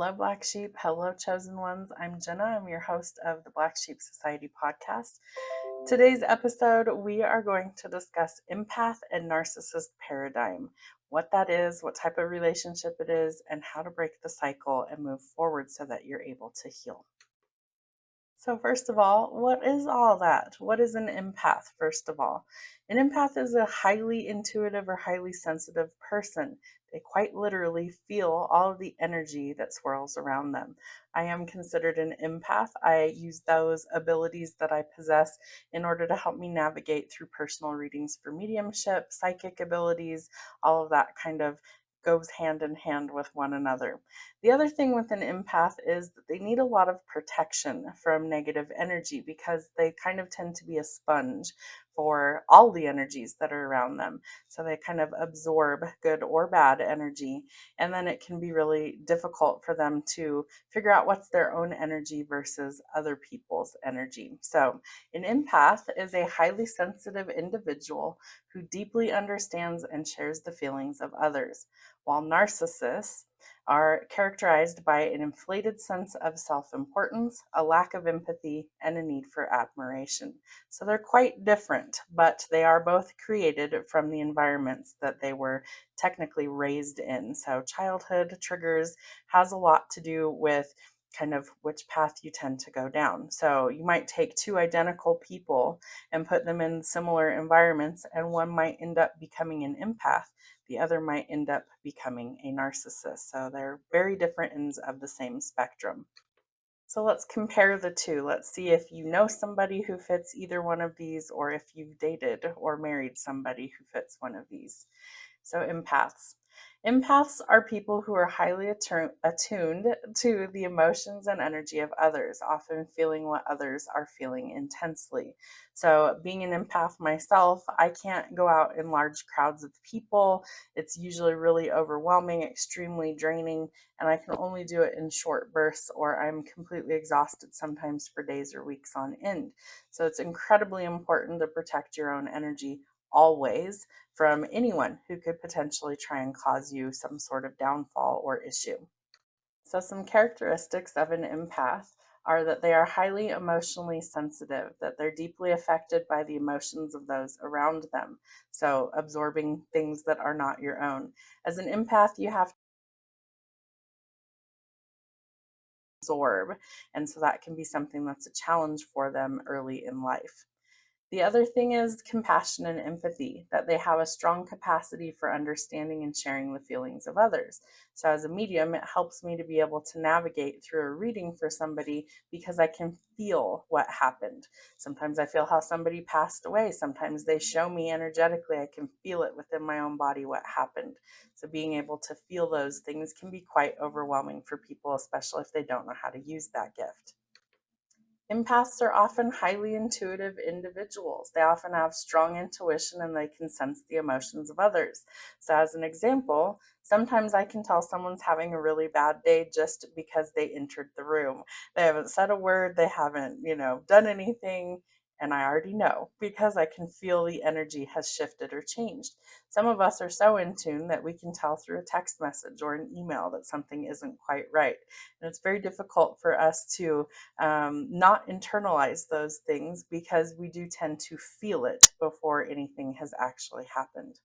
Hello, Black Sheep. Hello, Chosen Ones. I'm Jenna. I'm your host of the Black Sheep Society podcast. Today's episode, we are going to discuss empath and narcissist paradigm, what that is, what type of relationship it is, and how to break the cycle and move forward so that you're able to heal. So, first of all, what is all that? What is an empath, first of all? An empath is a highly intuitive or highly sensitive person. They quite literally feel all of the energy that swirls around them. I am considered an empath. I use those abilities that I possess in order to help me navigate through personal readings for mediumship, psychic abilities, all of that kind of goes hand in hand with one another. The other thing with an empath is that they need a lot of protection from negative energy because they kind of tend to be a sponge for all the energies that are around them. So they kind of absorb good or bad energy. And then it can be really difficult for them to figure out what's their own energy versus other people's energy. So an empath is a highly sensitive individual who deeply understands and shares the feelings of others, while narcissists are characterized by an inflated sense of self importance, a lack of empathy, and a need for admiration. So they're quite different, but they are both created from the environments that they were technically raised in. So childhood triggers has a lot to do with kind of which path you tend to go down. So you might take two identical people and put them in similar environments, and one might end up becoming an empath, the other might end up becoming a narcissist. So they're very different ends of the same spectrum. So let's compare the two. Let's see if you know somebody who fits either one of these, or if you've dated or married somebody who fits one of these. So, empaths. Empaths are people who are highly attuned to the emotions and energy of others, often feeling what others are feeling intensely. So, being an empath myself, I can't go out in large crowds of people. It's usually really overwhelming, extremely draining, and I can only do it in short bursts, or I'm completely exhausted sometimes for days or weeks on end. So, it's incredibly important to protect your own energy always from anyone who could potentially try and cause you some sort of downfall or issue. So, some characteristics of an empath are that they are highly emotionally sensitive, that they're deeply affected by the emotions of those around them. So, absorbing things that are not your own. As an empath, you have to absorb, and so that can be something that's a challenge for them early in life. The other thing is compassion and empathy, that they have a strong capacity for understanding and sharing the feelings of others. So, as a medium, it helps me to be able to navigate through a reading for somebody because I can feel what happened. Sometimes I feel how somebody passed away. Sometimes they show me energetically, I can feel it within my own body what happened. So, being able to feel those things can be quite overwhelming for people, especially if they don't know how to use that gift. Empaths are often highly intuitive individuals. They often have strong intuition and they can sense the emotions of others. So, as an example, sometimes I can tell someone's having a really bad day just because they entered the room. They haven't said a word, they haven't, done anything, and I already know because I can feel the energy has shifted or changed. Some of us are so in tune that we can tell through a text message or an email that something isn't quite right. And it's very difficult for us to not internalize those things because we do tend to feel it before anything has actually happened.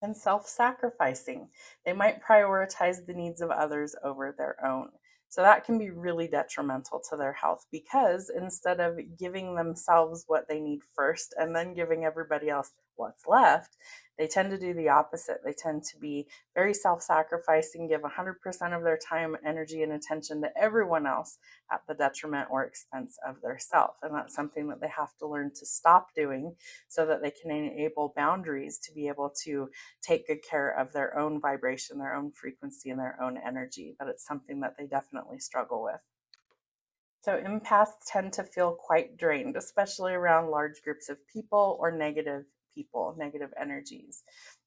And self sacrificing. They might prioritize the needs of others over their own. So that can be really detrimental to their health because instead of giving themselves what they need first and then giving everybody else what's left, they tend to do the opposite. They tend to be very self sacrificing, give 100% of their time, energy, and attention to everyone else at the detriment or expense of their self. And that's something that they have to learn to stop doing so that they can enable boundaries to be able to take good care of their own vibration, their own frequency, and their own energy. But it's something that they definitely struggle with. So empaths tend to feel quite drained, especially around large groups of people, negative energies.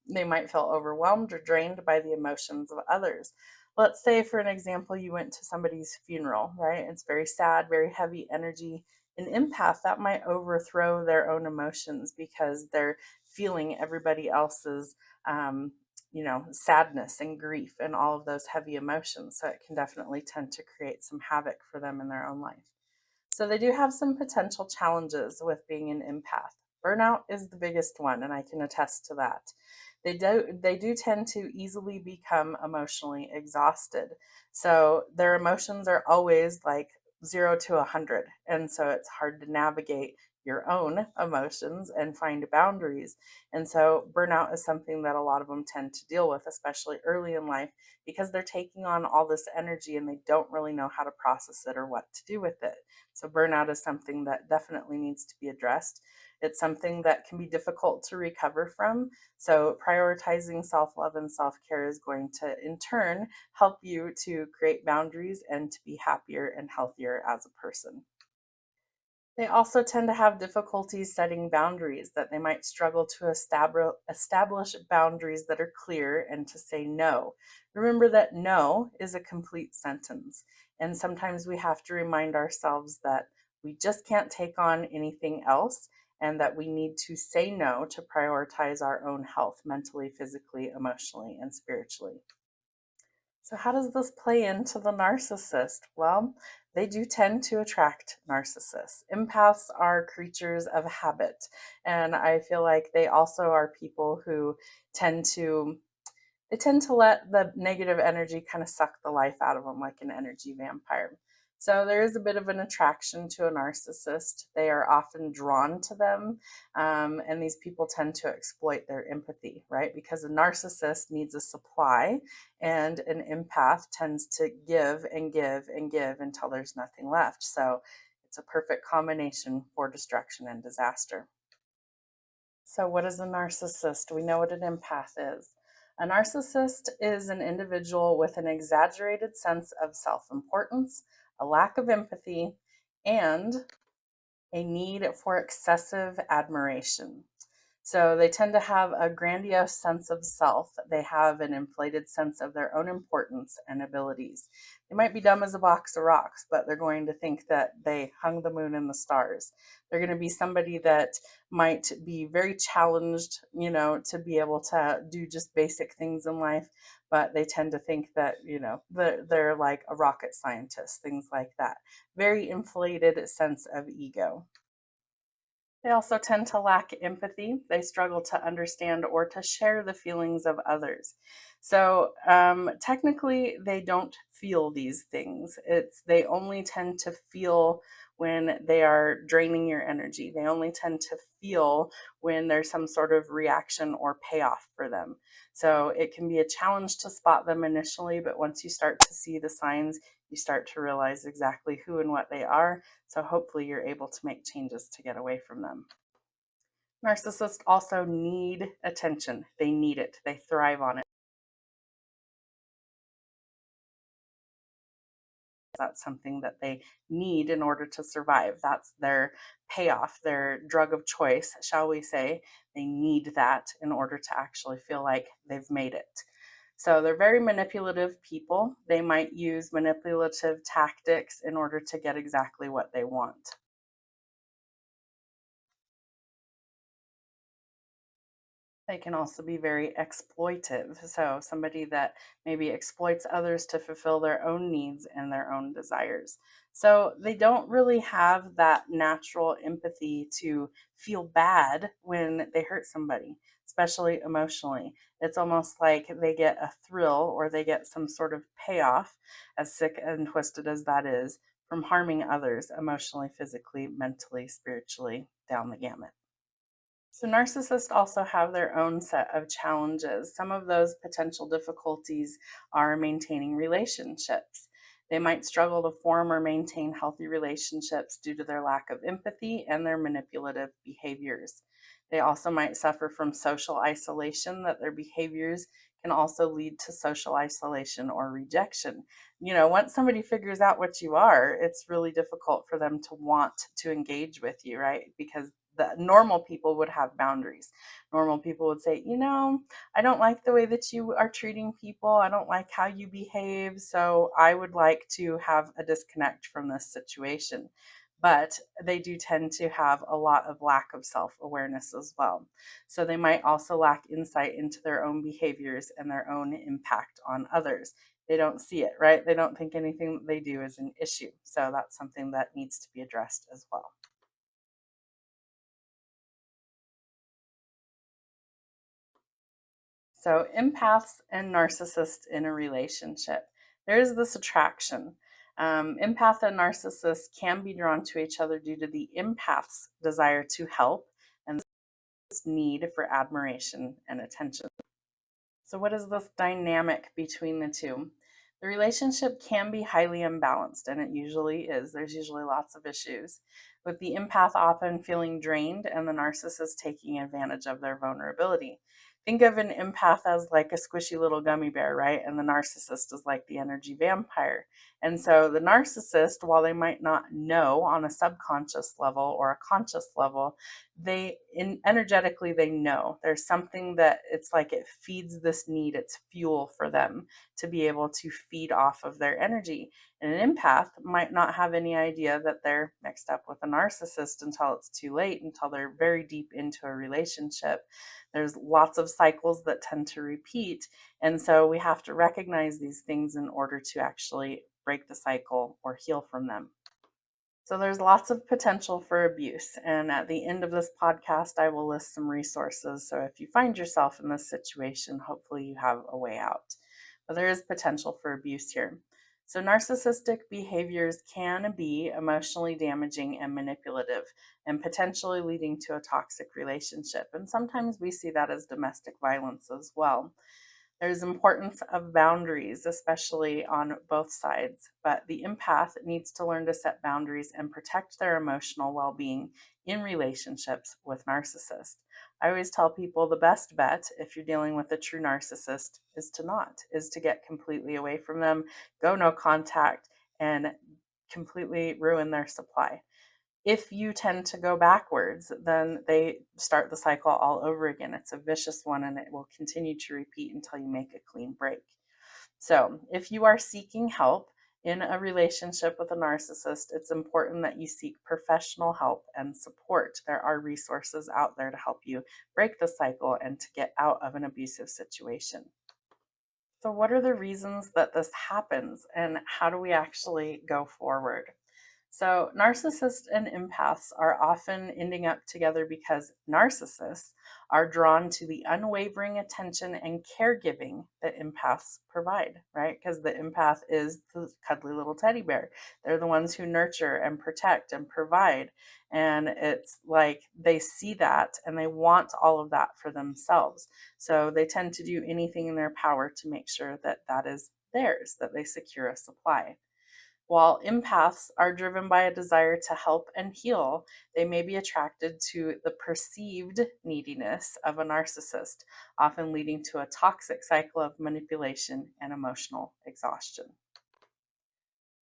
They might feel overwhelmed or drained by the emotions of others. Let's say, for an example, you went to somebody's funeral, right? It's very sad, very heavy energy. An empath, that might overthrow their own emotions because they're feeling everybody else's sadness and grief and all of those heavy emotions. So it can definitely tend to create some havoc for them in their own life. So they do have some potential challenges with being an empath. Burnout is the biggest one, and I can attest to that. They do tend to easily become emotionally exhausted. So their emotions are always like 0 to 100. And so it's hard to navigate your own emotions and find boundaries. And so burnout is something that a lot of them tend to deal with, especially early in life, because they're taking on all this energy and they don't really know how to process it or what to do with it. So, burnout is something that definitely needs to be addressed. It's something that can be difficult to recover from. So, prioritizing self love and self care is going to, in turn, help you to create boundaries and to be happier and healthier as a person. They also tend to have difficulties setting boundaries, that they might struggle to establish boundaries that are clear and to say no. Remember that no is a complete sentence. And sometimes we have to remind ourselves that we just can't take on anything else and that we need to say no to prioritize our own health mentally, physically, emotionally, and spiritually. So, how does this play into the narcissist? Well, they do tend to attract narcissists. Empaths are creatures of habit, and I feel like they also are people who tend to let the negative energy kind of suck the life out of them like an energy vampire. So there is a bit of an attraction to a narcissist. They are often drawn to them, and these people tend to exploit their empathy, right? Because a narcissist needs a supply, and an empath tends to give and give and give until there's nothing left. So it's a perfect combination for destruction and disaster. So, what is a narcissist? We know what an empath is. A narcissist is an individual with an exaggerated sense of self importance, a lack of empathy, and a need for excessive admiration. So they tend to have a grandiose sense of self. They have an inflated sense of their own importance and abilities. They might be dumb as a box of rocks, but they're going to think that they hung the moon and the stars. They're going to be somebody that might be very challenged, to be able to do just basic things in life, but they tend to think that, they're like a rocket scientist, things like that. Very inflated sense of ego. They also tend to lack empathy. They struggle to understand or to share the feelings of others. So, technically, they don't feel these things. They only tend to feel when they are draining your energy. They only tend to feel when there's some sort of reaction or payoff for them. So, it can be a challenge to spot them initially, but once you start to see the signs, you start to realize exactly who and what they are. So hopefully you're able to make changes to get away from them. Narcissists also need attention. They need it. They thrive on it. That's something that they need in order to survive. That's their payoff, their drug of choice, shall we say. They need that in order to actually feel like they've made it. So they're very manipulative people. They might use manipulative tactics in order to get exactly what they want. They can also be very exploitive. So, somebody that maybe exploits others to fulfill their own needs and their own desires. So, they don't really have that natural empathy to feel bad when they hurt somebody, especially emotionally. It's almost like they get a thrill or they get some sort of payoff, as sick and twisted as that is, from harming others emotionally, physically, mentally, spiritually, down the gamut. So, narcissists also have their own set of challenges. Some of those potential difficulties are maintaining relationships. They might struggle to form or maintain healthy relationships due to their lack of empathy and their manipulative behaviors. They also might suffer from social isolation, that their behaviors can also lead to social isolation or rejection. Once somebody figures out what you are, it's really difficult for them to want to engage with you, right? Because the normal people would have boundaries. Normal people would say, I don't like the way that you are treating people. I don't like how you behave. So I would like to have a disconnect from this situation. but they do tend to have a lot of lack of self-awareness as well. So they might also lack insight into their own behaviors and their own impact on others. They don't see it, right? They don't think anything that they do is an issue. So that's something that needs to be addressed as well. So, empaths and narcissists in a relationship, there is this attraction. Empath and narcissist can be drawn to each other due to the empath's desire to help and this need for admiration and attention. So, what is this dynamic between the two? The relationship can be highly imbalanced, and it usually is. There's usually lots of issues, with the empath often feeling drained and the narcissist taking advantage of their vulnerability. Think of an empath as like a squishy little gummy bear, right? And the narcissist is like the energy vampire. And so the narcissist, while they might not know on a subconscious level or a conscious level, energetically they know there's something that it's like it feeds this need, it's fuel for them to be able to feed off of their energy. And an empath might not have any idea that they're mixed up with a narcissist until it's too late, until they're very deep into a relationship. There's lots of cycles that tend to repeat, and so we have to recognize these things in order to actually break the cycle or heal from them. So there's lots of potential for abuse. And at the end of this podcast, I will list some resources. So if you find yourself in this situation, hopefully you have a way out. But there is potential for abuse here. So narcissistic behaviors can be emotionally damaging and manipulative and potentially leading to a toxic relationship. And sometimes we see that as domestic violence as well. There's importance of boundaries, especially on both sides, but the empath needs to learn to set boundaries and protect their emotional well-being in relationships with narcissists. I always tell people the best bet if you're dealing with a true narcissist is to get completely away from them, go no contact, and completely ruin their supply. If you tend to go backwards, then they start the cycle all over again. It's a vicious one and it will continue to repeat until you make a clean break. So, if you are seeking help in a relationship with a narcissist, it's important that you seek professional help and support. There are resources out there to help you break the cycle and to get out of an abusive situation. So, what are the reasons that this happens, and how do we actually go forward? So, narcissists and empaths are often ending up together because narcissists are drawn to the unwavering attention and caregiving that empaths provide, right? Because the empath is the cuddly little teddy bear. They're the ones who nurture and protect and provide. And it's like they see that and they want all of that for themselves. So, they tend to do anything in their power to make sure that that is theirs, that they secure a supply. While empaths are driven by a desire to help and heal, they may be attracted to the perceived neediness of a narcissist, often leading to a toxic cycle of manipulation and emotional exhaustion.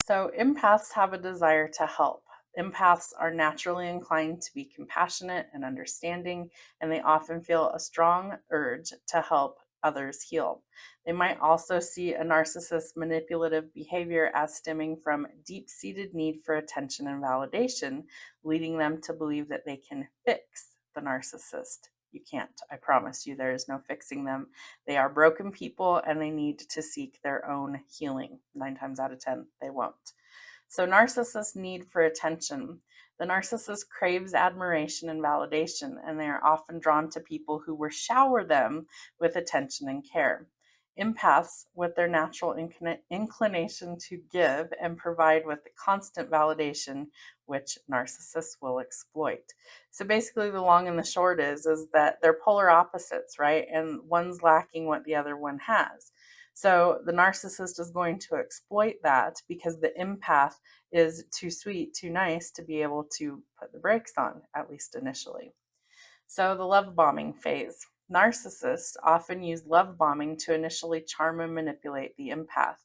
So, empaths have a desire to help. Empaths are naturally inclined to be compassionate and understanding, and they often feel a strong urge to help others heal. They might also see a narcissist's manipulative behavior as stemming from deep seated need for attention and validation, leading them to believe that they can fix the narcissist. You can't. I promise you, there is no fixing them. They are broken people and they need to seek their own healing. 9 times out of 10, they won't. So, narcissists' need for attention. The narcissist craves admiration and validation, and they are often drawn to people who will shower them with attention and care. Empaths, with their natural inclination to give and provide with the constant validation, which narcissists will exploit. So basically, the long and the short is that they're polar opposites, right? And one's lacking what the other one has. So the narcissist is going to exploit that because the empath is too sweet, too nice to be able to put the brakes on, at least initially. So, the love bombing phase. Narcissists often use love bombing to initially charm and manipulate the empath,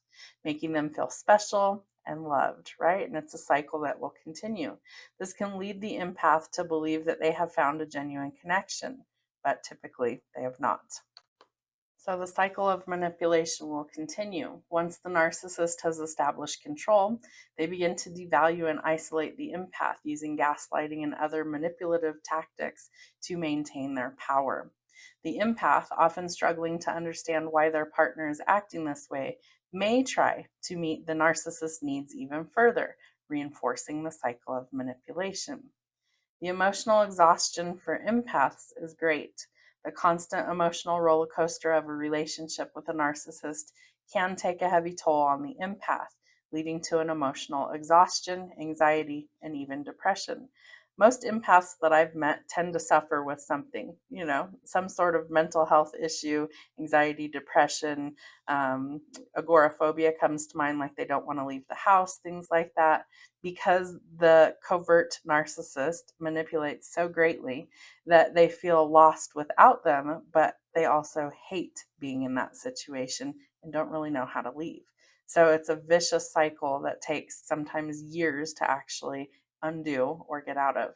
making them feel special and loved, right? And it's a cycle that will continue. This can lead the empath to believe that they have found a genuine connection, but typically they have not. So the cycle of manipulation will continue. Once the narcissist has established control, they begin to devalue and isolate the empath using gaslighting and other manipulative tactics to maintain their power. The empath, often struggling to understand why their partner is acting this way, may try to meet the narcissist's needs even further, reinforcing the cycle of manipulation. The emotional exhaustion for empaths is great. The constant emotional roller coaster of a relationship with a narcissist can take a heavy toll on the empath, leading to an emotional exhaustion, anxiety, and even depression. Most empaths that I've met tend to suffer with something, some sort of mental health issue, anxiety, depression, agoraphobia comes to mind, like they don't want to leave the house, things like that, because the covert narcissist manipulates so greatly that they feel lost without them, but they also hate being in that situation and don't really know how to leave. So it's a vicious cycle that takes sometimes years to actually undo or get out of.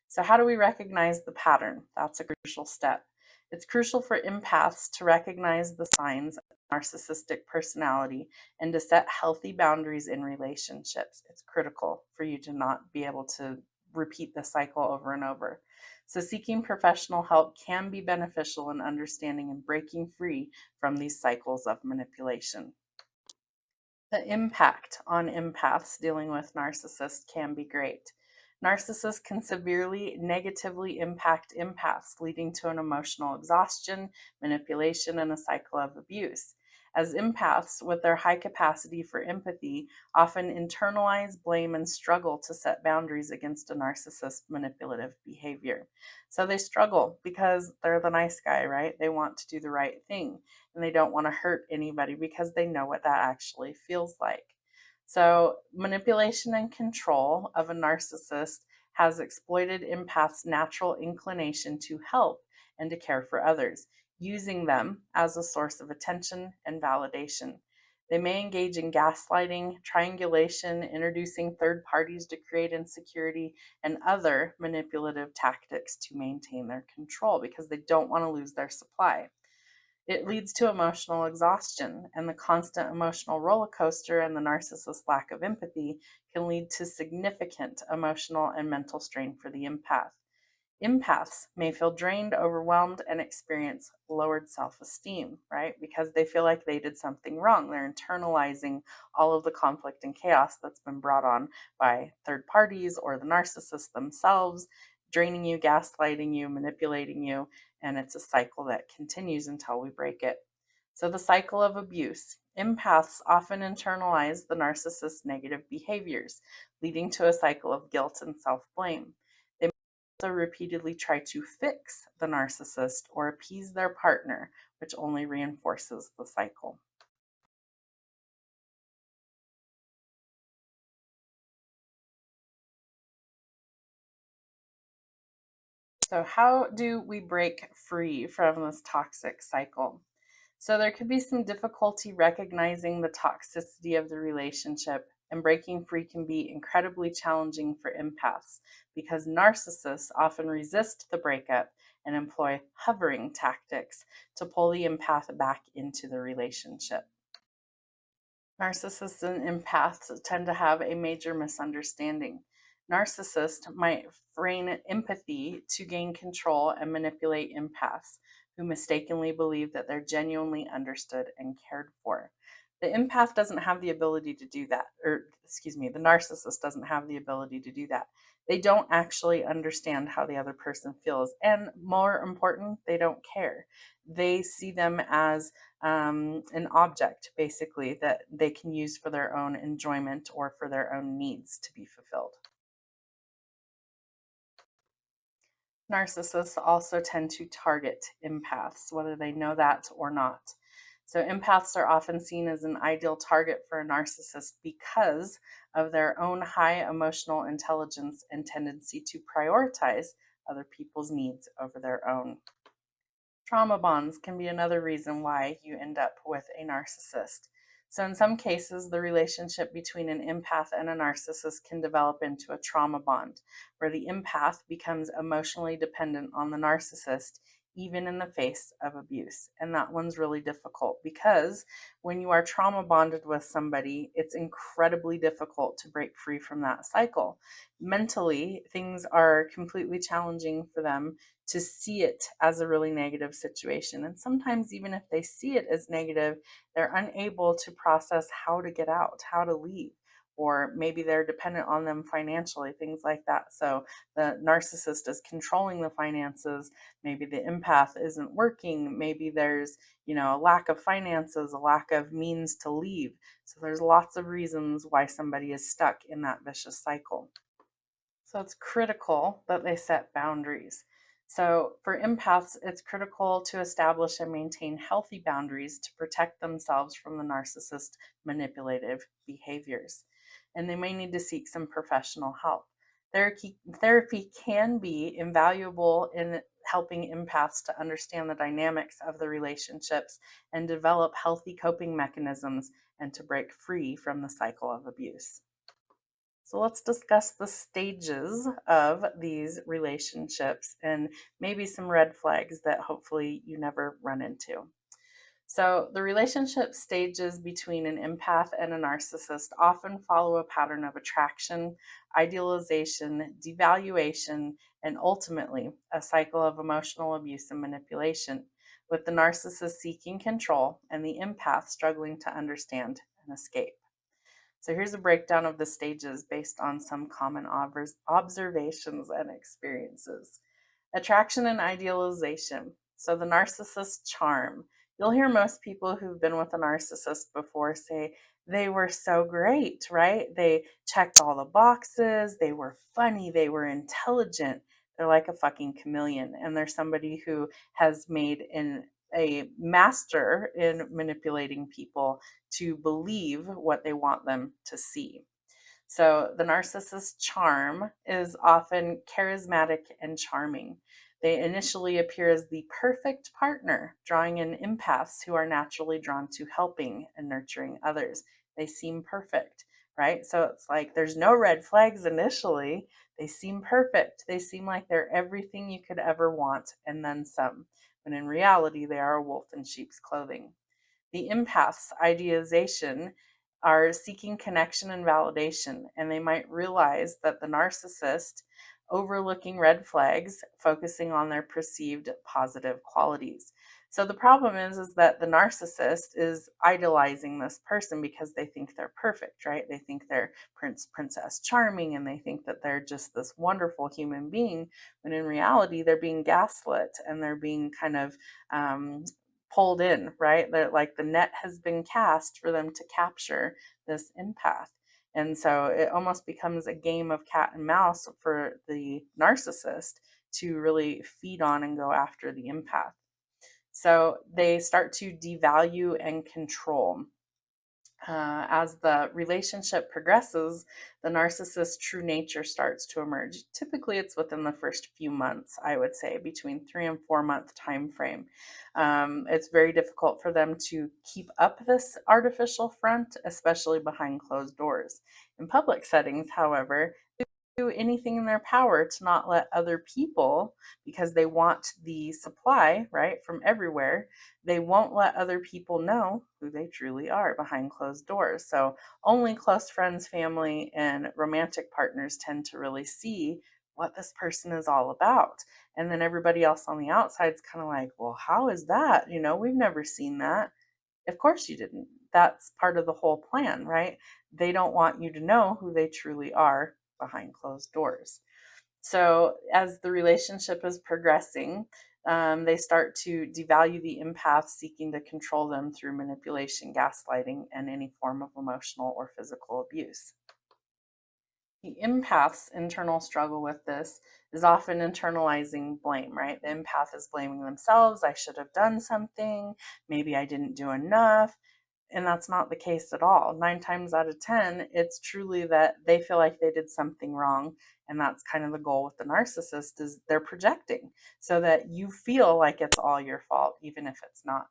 So, how do we recognize the pattern? That's a crucial step. It's crucial for empaths to recognize the signs of narcissistic personality and to set healthy boundaries in relationships. It's critical for you to not be able to repeat the cycle over and over. So, seeking professional help can be beneficial in understanding and breaking free from these cycles of manipulation. The impact on empaths dealing with narcissists can be great. Narcissists can severely negatively impact empaths, leading to an emotional exhaustion, manipulation, and a cycle of abuse. As empaths, with their high capacity for empathy, often internalize, blame, and struggle to set boundaries against a narcissist's manipulative behavior. So they struggle because they're the nice guy, right? They want to do the right thing and they don't want to hurt anybody because they know what that actually feels like. So, manipulation and control of a narcissist has exploited empaths' natural inclination to help and to care for others, using them as a source of attention and validation. They may engage in gaslighting, triangulation, introducing third parties to create insecurity, and other manipulative tactics to maintain their control because they don't want to lose their supply. It leads to emotional exhaustion, and the constant emotional roller coaster and the narcissist's lack of empathy can lead to significant emotional and mental strain for the empath. Empaths may feel drained, overwhelmed, and experience lowered self esteem, right? Because they feel like they did something wrong. They're internalizing all of the conflict and chaos that's been brought on by third parties or the narcissist themselves, draining you, gaslighting you, manipulating you. And it's a cycle that continues until we break it. So, the cycle of abuse. Empaths often internalize the narcissist's negative behaviors, leading to a cycle of guilt and self blame. They also repeatedly try to fix the narcissist or appease their partner, which only reinforces the cycle. So, how do we break free from this toxic cycle? So, there could be some difficulty recognizing the toxicity of the relationship, and breaking free can be incredibly challenging for empaths because narcissists often resist the breakup and employ hovering tactics to pull the empath back into the relationship. Narcissists and empaths tend to have a major misunderstanding. Narcissists might frame empathy to gain control and manipulate empaths who mistakenly believe that they're genuinely understood and cared for. The empath doesn't have the ability to do that, or excuse me, the narcissist doesn't have the ability to do that. They don't actually understand how the other person feels. And more important, they don't care. They see them as an object, basically, that they can use for their own enjoyment or for their own needs to be fulfilled. Narcissists also tend to target empaths, whether they know that or not. So, empaths are often seen as an ideal target for a narcissist because of their own high emotional intelligence and tendency to prioritize other people's needs over their own. Trauma bonds can be another reason why you end up with a narcissist. So, in some cases, the relationship between an empath and a narcissist can develop into a trauma bond, where the empath becomes emotionally dependent on the narcissist, even in the face of abuse. And that one's really difficult because when you are trauma bonded with somebody, it's incredibly difficult to break free from that cycle. Mentally, things are completely challenging for them to see it as a really negative situation. And sometimes, even if they see it as negative, they're unable to process how to get out, how to leave, or maybe they're dependent on them financially, things like that. So the narcissist is controlling the finances. Maybe the empath isn't working. Maybe there's, a lack of finances, a lack of means to leave. So there's lots of reasons why somebody is stuck in that vicious cycle. So it's critical that they set boundaries. So for empaths, it's critical to establish and maintain healthy boundaries to protect themselves from the narcissist manipulative behaviors. And they may need to seek some professional help. Therapy can be invaluable in helping empaths to understand the dynamics of the relationships and develop healthy coping mechanisms and to break free from the cycle of abuse. So let's discuss the stages of these relationships and maybe some red flags that hopefully you never run into. So, the relationship stages between an empath and a narcissist often follow a pattern of attraction, idealization, devaluation, and ultimately a cycle of emotional abuse and manipulation, with the narcissist seeking control and the empath struggling to understand and escape. So here's a breakdown of the stages based on some common observations and experiences. Attraction and idealization. So the narcissist charm. You'll hear most people who've been with a narcissist before say they were so great, right? They checked all the boxes, they were funny, they were intelligent. They're like a fucking chameleon. And they're somebody who has made a master in manipulating people to believe what they want them to see. So the narcissist's charm is often charismatic and charming. They initially appear as the perfect partner, drawing in empaths who are naturally drawn to helping and nurturing others. They seem perfect, right? So it's like there's no red flags initially. They seem perfect. They seem like they're everything you could ever want and then some. When in reality, they are a wolf in sheep's clothing. The empath's idealization are seeking connection and validation, and they might realize that the narcissist overlooking red flags, focusing on their perceived positive qualities. So the problem is that the narcissist is idolizing this person because they think they're perfect, right? They think they're princess charming, and they think that they're just this wonderful human being, when in reality they're being gaslit and they're being kind of pulled in, right? That like the net has been cast for them to capture this empath. And so it almost becomes a game of cat and mouse for the narcissist to really feed on and go after the empath. So they start to devalue and control. As the relationship progresses, the narcissist's true nature starts to emerge. Typically, it's within the first few months, I would say, between 3 and 4 month time frame. It's very difficult for them to keep up this artificial front, especially behind closed doors. In public settings, however, do anything in their power to not let other people, because they want the supply, right, from everywhere, they won't let other people know who they truly are behind closed doors. So only close friends, family, and romantic partners tend to really see what this person is all about. And then everybody else on the outside is kind of like, well, how is that? We've never seen that. Of course you didn't. That's part of the whole plan, right? They don't want you to know who they truly are behind closed doors. So, as the relationship is progressing, they start to devalue the empath, seeking to control them through manipulation, gaslighting, and any form of emotional or physical abuse. The empath's internal struggle with this is often internalizing blame, right? The empath is blaming themselves. I should have done something. Maybe I didn't do enough. And that's not the case at all. 9 times out of 10, it's truly that they feel like they did something wrong. And that's kind of the goal with the narcissist, is they're projecting so that you feel like it's all your fault, even if it's not.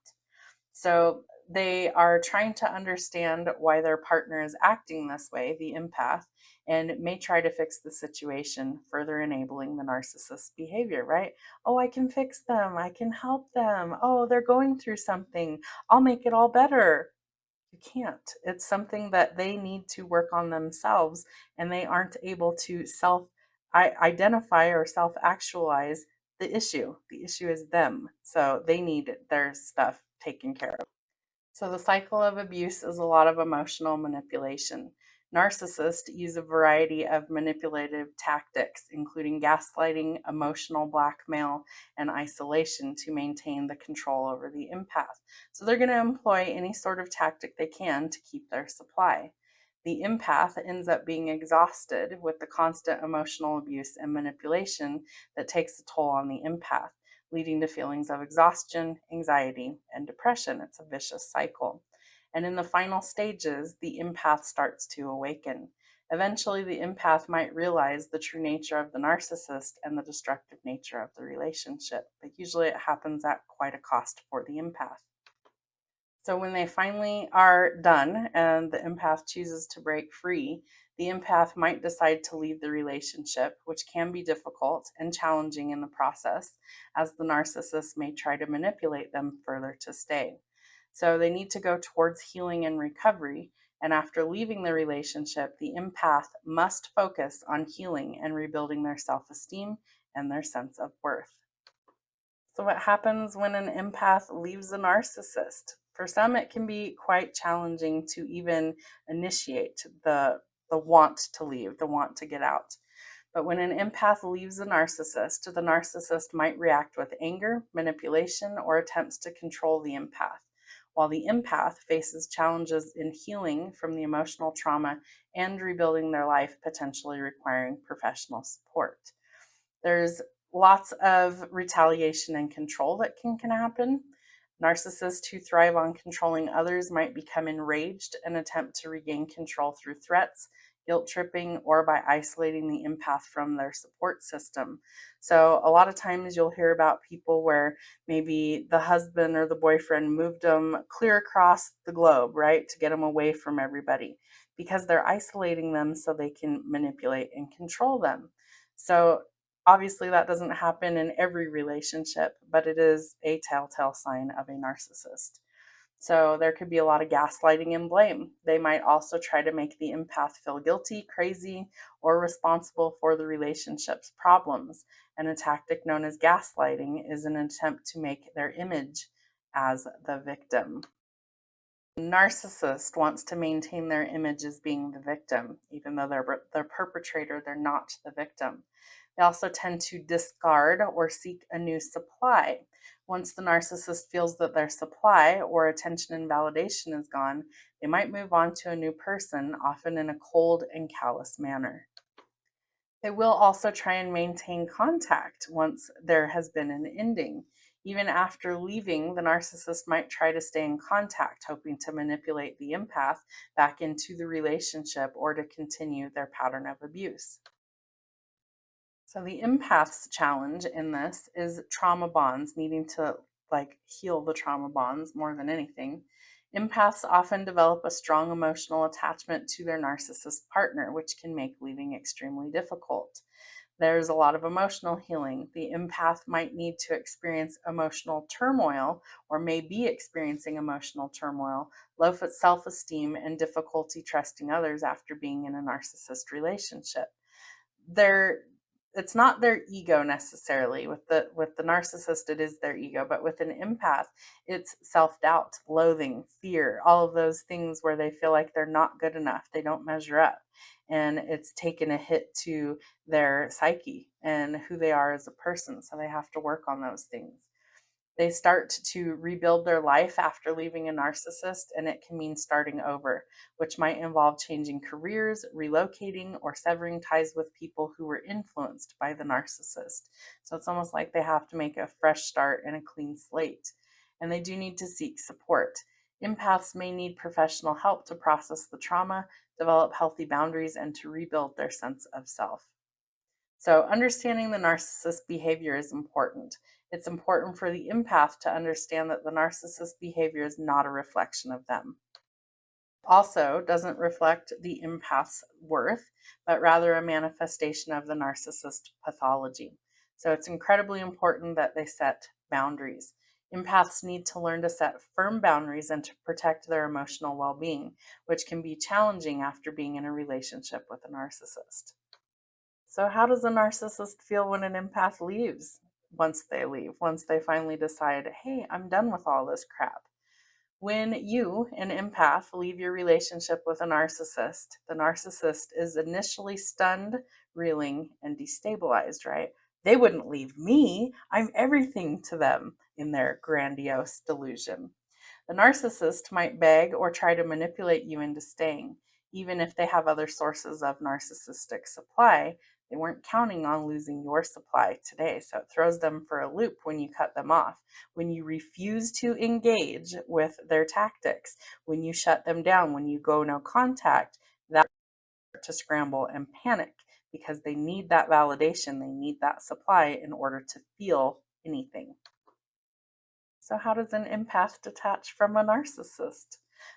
So they are trying to understand why their partner is acting this way, the empath, and may try to fix the situation, further enabling the narcissist's behavior, right? Oh, I can fix them. I can help them. Oh, they're going through something. I'll make it all better. You can't. It's something that they need to work on themselves, and they aren't able to self identify or self actualize the issue. The issue is them. So they need their stuff taken care of. So, the cycle of abuse is a lot of emotional manipulation. Narcissists use a variety of manipulative tactics, including gaslighting, emotional blackmail, and isolation to maintain the control over the empath. So, they're going to employ any sort of tactic they can to keep their supply. The empath ends up being exhausted with the constant emotional abuse and manipulation that takes a toll on the empath, leading to feelings of exhaustion, anxiety, and depression. It's a vicious cycle. And in the final stages, the empath starts to awaken. Eventually, the empath might realize the true nature of the narcissist and the destructive nature of the relationship, but usually it happens at quite a cost for the empath. So when they finally are done and the empath chooses to break free, the empath might decide to leave the relationship, which can be difficult and challenging in the process, as the narcissist may try to manipulate them further to stay. So they need to go towards healing and recovery. And after leaving the relationship, the empath must focus on healing and rebuilding their self esteem and their sense of worth. So, what happens when an empath leaves a narcissist? For some, it can be quite challenging to even initiate the want to leave, the want to get out. But when an empath leaves a narcissist, the narcissist might react with anger, manipulation, or attempts to control the empath, while the empath faces challenges in healing from the emotional trauma and rebuilding their life, potentially requiring professional support. There's lots of retaliation and control that can happen. Narcissists who thrive on controlling others might become enraged and attempt to regain control through threats, guilt tripping, or by isolating the empath from their support system. So, a lot of times you'll hear about people where maybe the husband or the boyfriend moved them clear across the globe, right, to get them away from everybody because they're isolating them so they can manipulate and control them. So, obviously, that doesn't happen in every relationship, but it is a telltale sign of a narcissist. So there could be a lot of gaslighting and blame. They might also try to make the empath feel guilty, crazy, or responsible for the relationship's problems. And a tactic known as gaslighting is an attempt to make their image as the victim. Narcissist wants to maintain their image as being the victim, even though they're the perpetrator, they're not the victim. They also tend to discard or seek a new supply. Once the narcissist feels that their supply or attention and validation is gone, they might move on to a new person, often in a cold and callous manner. They will also try and maintain contact once there has been an ending. Even after leaving, the narcissist might try to stay in contact, hoping to manipulate the empath back into the relationship or to continue their pattern of abuse. So the empath's challenge in this is trauma bonds, needing to heal the trauma bonds more than anything. Empaths often develop a strong emotional attachment to their narcissist partner, which can make leaving extremely difficult. There's a lot of emotional healing. The empath might need to experience emotional turmoil or may be experiencing emotional turmoil, low self esteem, and difficulty trusting others after being in a narcissist relationship. They're it's not their ego necessarily. With the narcissist it is their ego, but with an empath it's self-doubt, loathing, fear, all of those things where they feel like they're not good enough, they don't measure up, and it's taken a hit to their psyche and who they are as a person, so they have to work on those things. They start to rebuild their life after leaving a narcissist, and it can mean starting over, which might involve changing careers, relocating, or severing ties with people who were influenced by the narcissist. So it's almost like they have to make a fresh start and a clean slate. And they do need to seek support. Empaths may need professional help to process the trauma, develop healthy boundaries, and to rebuild their sense of self. So, understanding the narcissist behavior is important. It's important for the empath to understand that the narcissist behavior is not a reflection of them. Also, doesn't reflect the empath's worth, but rather a manifestation of the narcissist pathology. So, it's incredibly important that they set boundaries. Empaths need to learn to set firm boundaries and to protect their emotional well being, which can be challenging after being in a relationship with a narcissist. So, how does a narcissist feel when an empath leaves? Once they leave, once they finally decide, hey, I'm done with all this crap. When you, an empath, leave your relationship with a narcissist, the narcissist is initially stunned, reeling, and destabilized, right? They wouldn't leave me. I'm everything to them in their grandiose delusion. The narcissist might beg or try to manipulate you into staying. Even if they have other sources of narcissistic supply, they weren't counting on losing your supply today. So it throws them for a loop when you cut them off, when you refuse to engage with their tactics, when you shut them down, when you go no contact, that's to scramble and panic because they need that validation, they need that supply in order to feel anything. So, how does an empath detach from a narcissist?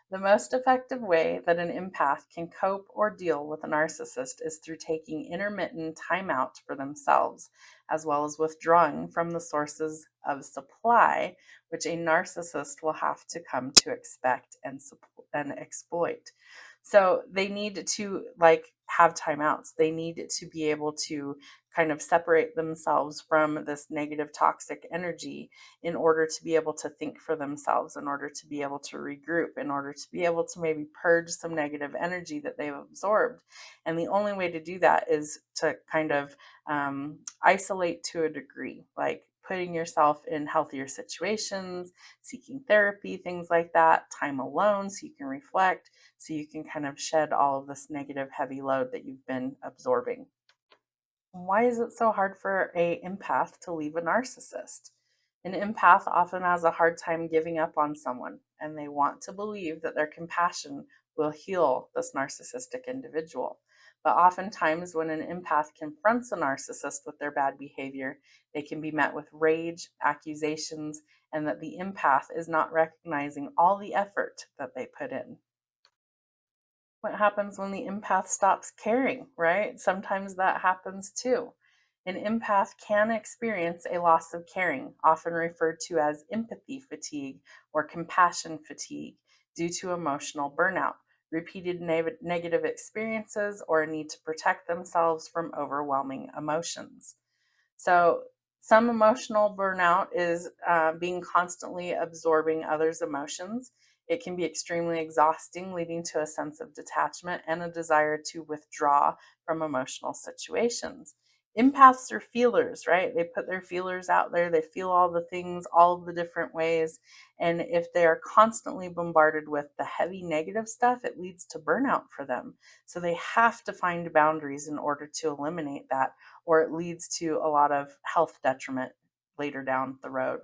The most effective way that an empath can cope or deal with a narcissist is through taking intermittent time out for themselves, as well as withdrawing from the sources of supply, which a narcissist will have to come to expect and exploit. So they need to have timeouts. They need to be able to kind of separate themselves from this negative toxic energy in order to be able to think for themselves, in order to be able to regroup, in order to be able to maybe purge some negative energy that they've absorbed. And the only way to do that is to kind of isolate to a degree, like putting yourself in healthier situations, seeking therapy, things like that, time alone so you can reflect, so you can kind of shed all of this negative heavy load that you've been absorbing. Why is it so hard for a empath to leave a narcissist? An empath often has a hard time giving up on someone, and they want to believe that their compassion will heal this narcissistic individual. But oftentimes, when an empath confronts a narcissist with their bad behavior, they can be met with rage, accusations, and that the empath is not recognizing all the effort that they put in. What happens when the empath stops caring, right? Sometimes that happens too. An empath can experience a loss of caring, often referred to as empathy fatigue or compassion fatigue, due to emotional burnout, repeated negative experiences, or a need to protect themselves from overwhelming emotions. So, some emotional burnout is being constantly absorbing others' emotions. It can be extremely exhausting, leading to a sense of detachment and a desire to withdraw from emotional situations. Empaths are feelers, right? They put their feelers out there, they feel all the things, all of the different ways. And if they are constantly bombarded with the heavy negative stuff, it leads to burnout for them. So they have to find boundaries in order to eliminate that, or it leads to a lot of health detriment later down the road.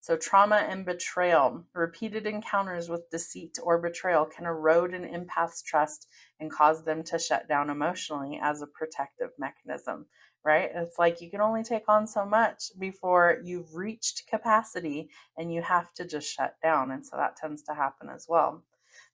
So, trauma and betrayal. Repeated encounters with deceit or betrayal can erode an empath's trust and cause them to shut down emotionally as a protective mechanism, right? It's like you can only take on so much before you've reached capacity and you have to just shut down. And so that tends to happen as well.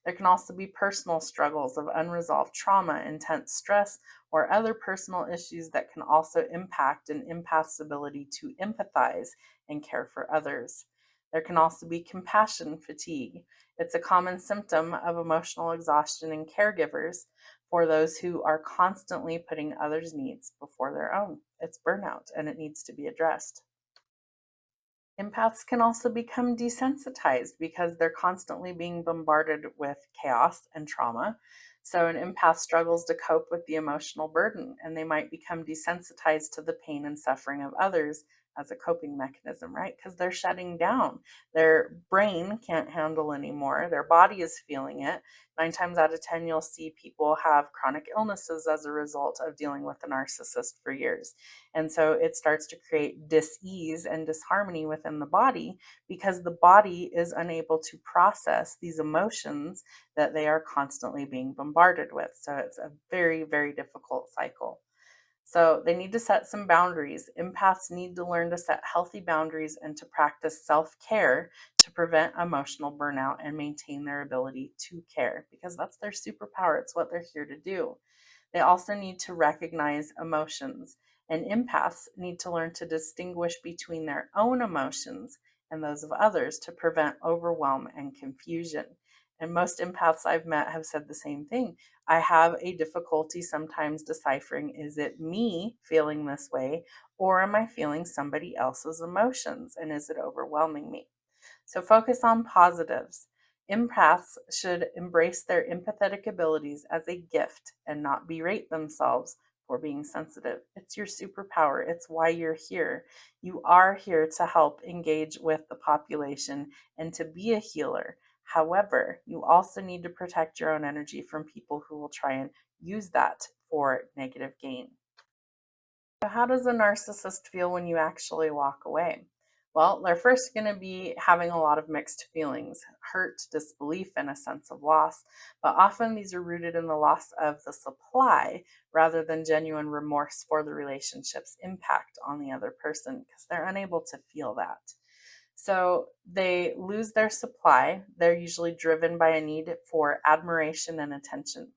There can also be personal struggles of unresolved trauma, intense stress, or other personal issues that can also impact an empath's ability to empathize and care for others. There can also be compassion fatigue. It's a common symptom of emotional exhaustion in caregivers for those who are constantly putting others' needs before their own. It's burnout and it needs to be addressed. Empaths can also become desensitized because they're constantly being bombarded with chaos and trauma. So, an empath struggles to cope with the emotional burden, and they might become desensitized to the pain and suffering of others as a coping mechanism, right? Because they're shutting down. Their brain can't handle anymore. Their body is feeling it. 9 times out of 10, you'll see people have chronic illnesses as a result of dealing with a narcissist for years. And so it starts to create dis-ease and disharmony within the body because the body is unable to process these emotions that they are constantly being bombarded with. So it's a very, very difficult cycle. So they need to set some boundaries. Empaths need to learn to set healthy boundaries and to practice self-care to prevent emotional burnout and maintain their ability to care, because that's their superpower. It's what they're here to do. They also need to recognize emotions, and empaths need to learn to distinguish between their own emotions and those of others to prevent overwhelm and confusion. And most empaths I've met have said the same thing. I have a difficulty sometimes deciphering, is it me feeling this way, or am I feeling somebody else's emotions? And is it overwhelming me? So focus on positives. Empaths should embrace their empathetic abilities as a gift and not berate themselves for being sensitive. It's your superpower. It's why you're here. You are here to help engage with the population and to be a healer. However, you also need to protect your own energy from people who will try and use that for negative gain. So how does a narcissist feel when you actually walk away? Well, they're first going to be having a lot of mixed feelings: hurt, disbelief, and a sense of loss. But often these are rooted in the loss of the supply rather than genuine remorse for the relationship's impact on the other person, because they're unable to feel that. So they lose their supply. They're usually driven by a need for admiration and attention,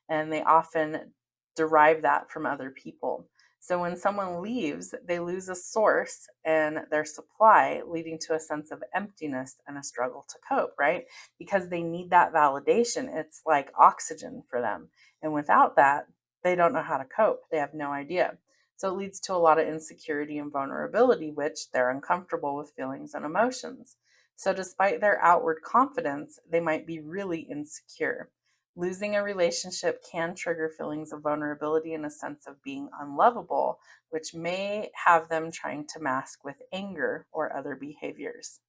and they often derive that from other people. So when someone leaves, they lose a source and their supply, leading to a sense of emptiness and a struggle to cope, right? Because they need that validation. It's like oxygen for them. And without that, they don't know how to cope. They have no idea. So it leads to a lot of insecurity and vulnerability, which they're uncomfortable with feelings and emotions. So despite their outward confidence, they might be really insecure. Losing a relationship can trigger feelings of vulnerability and a sense of being unlovable, which may have them trying to mask with anger or other behaviors.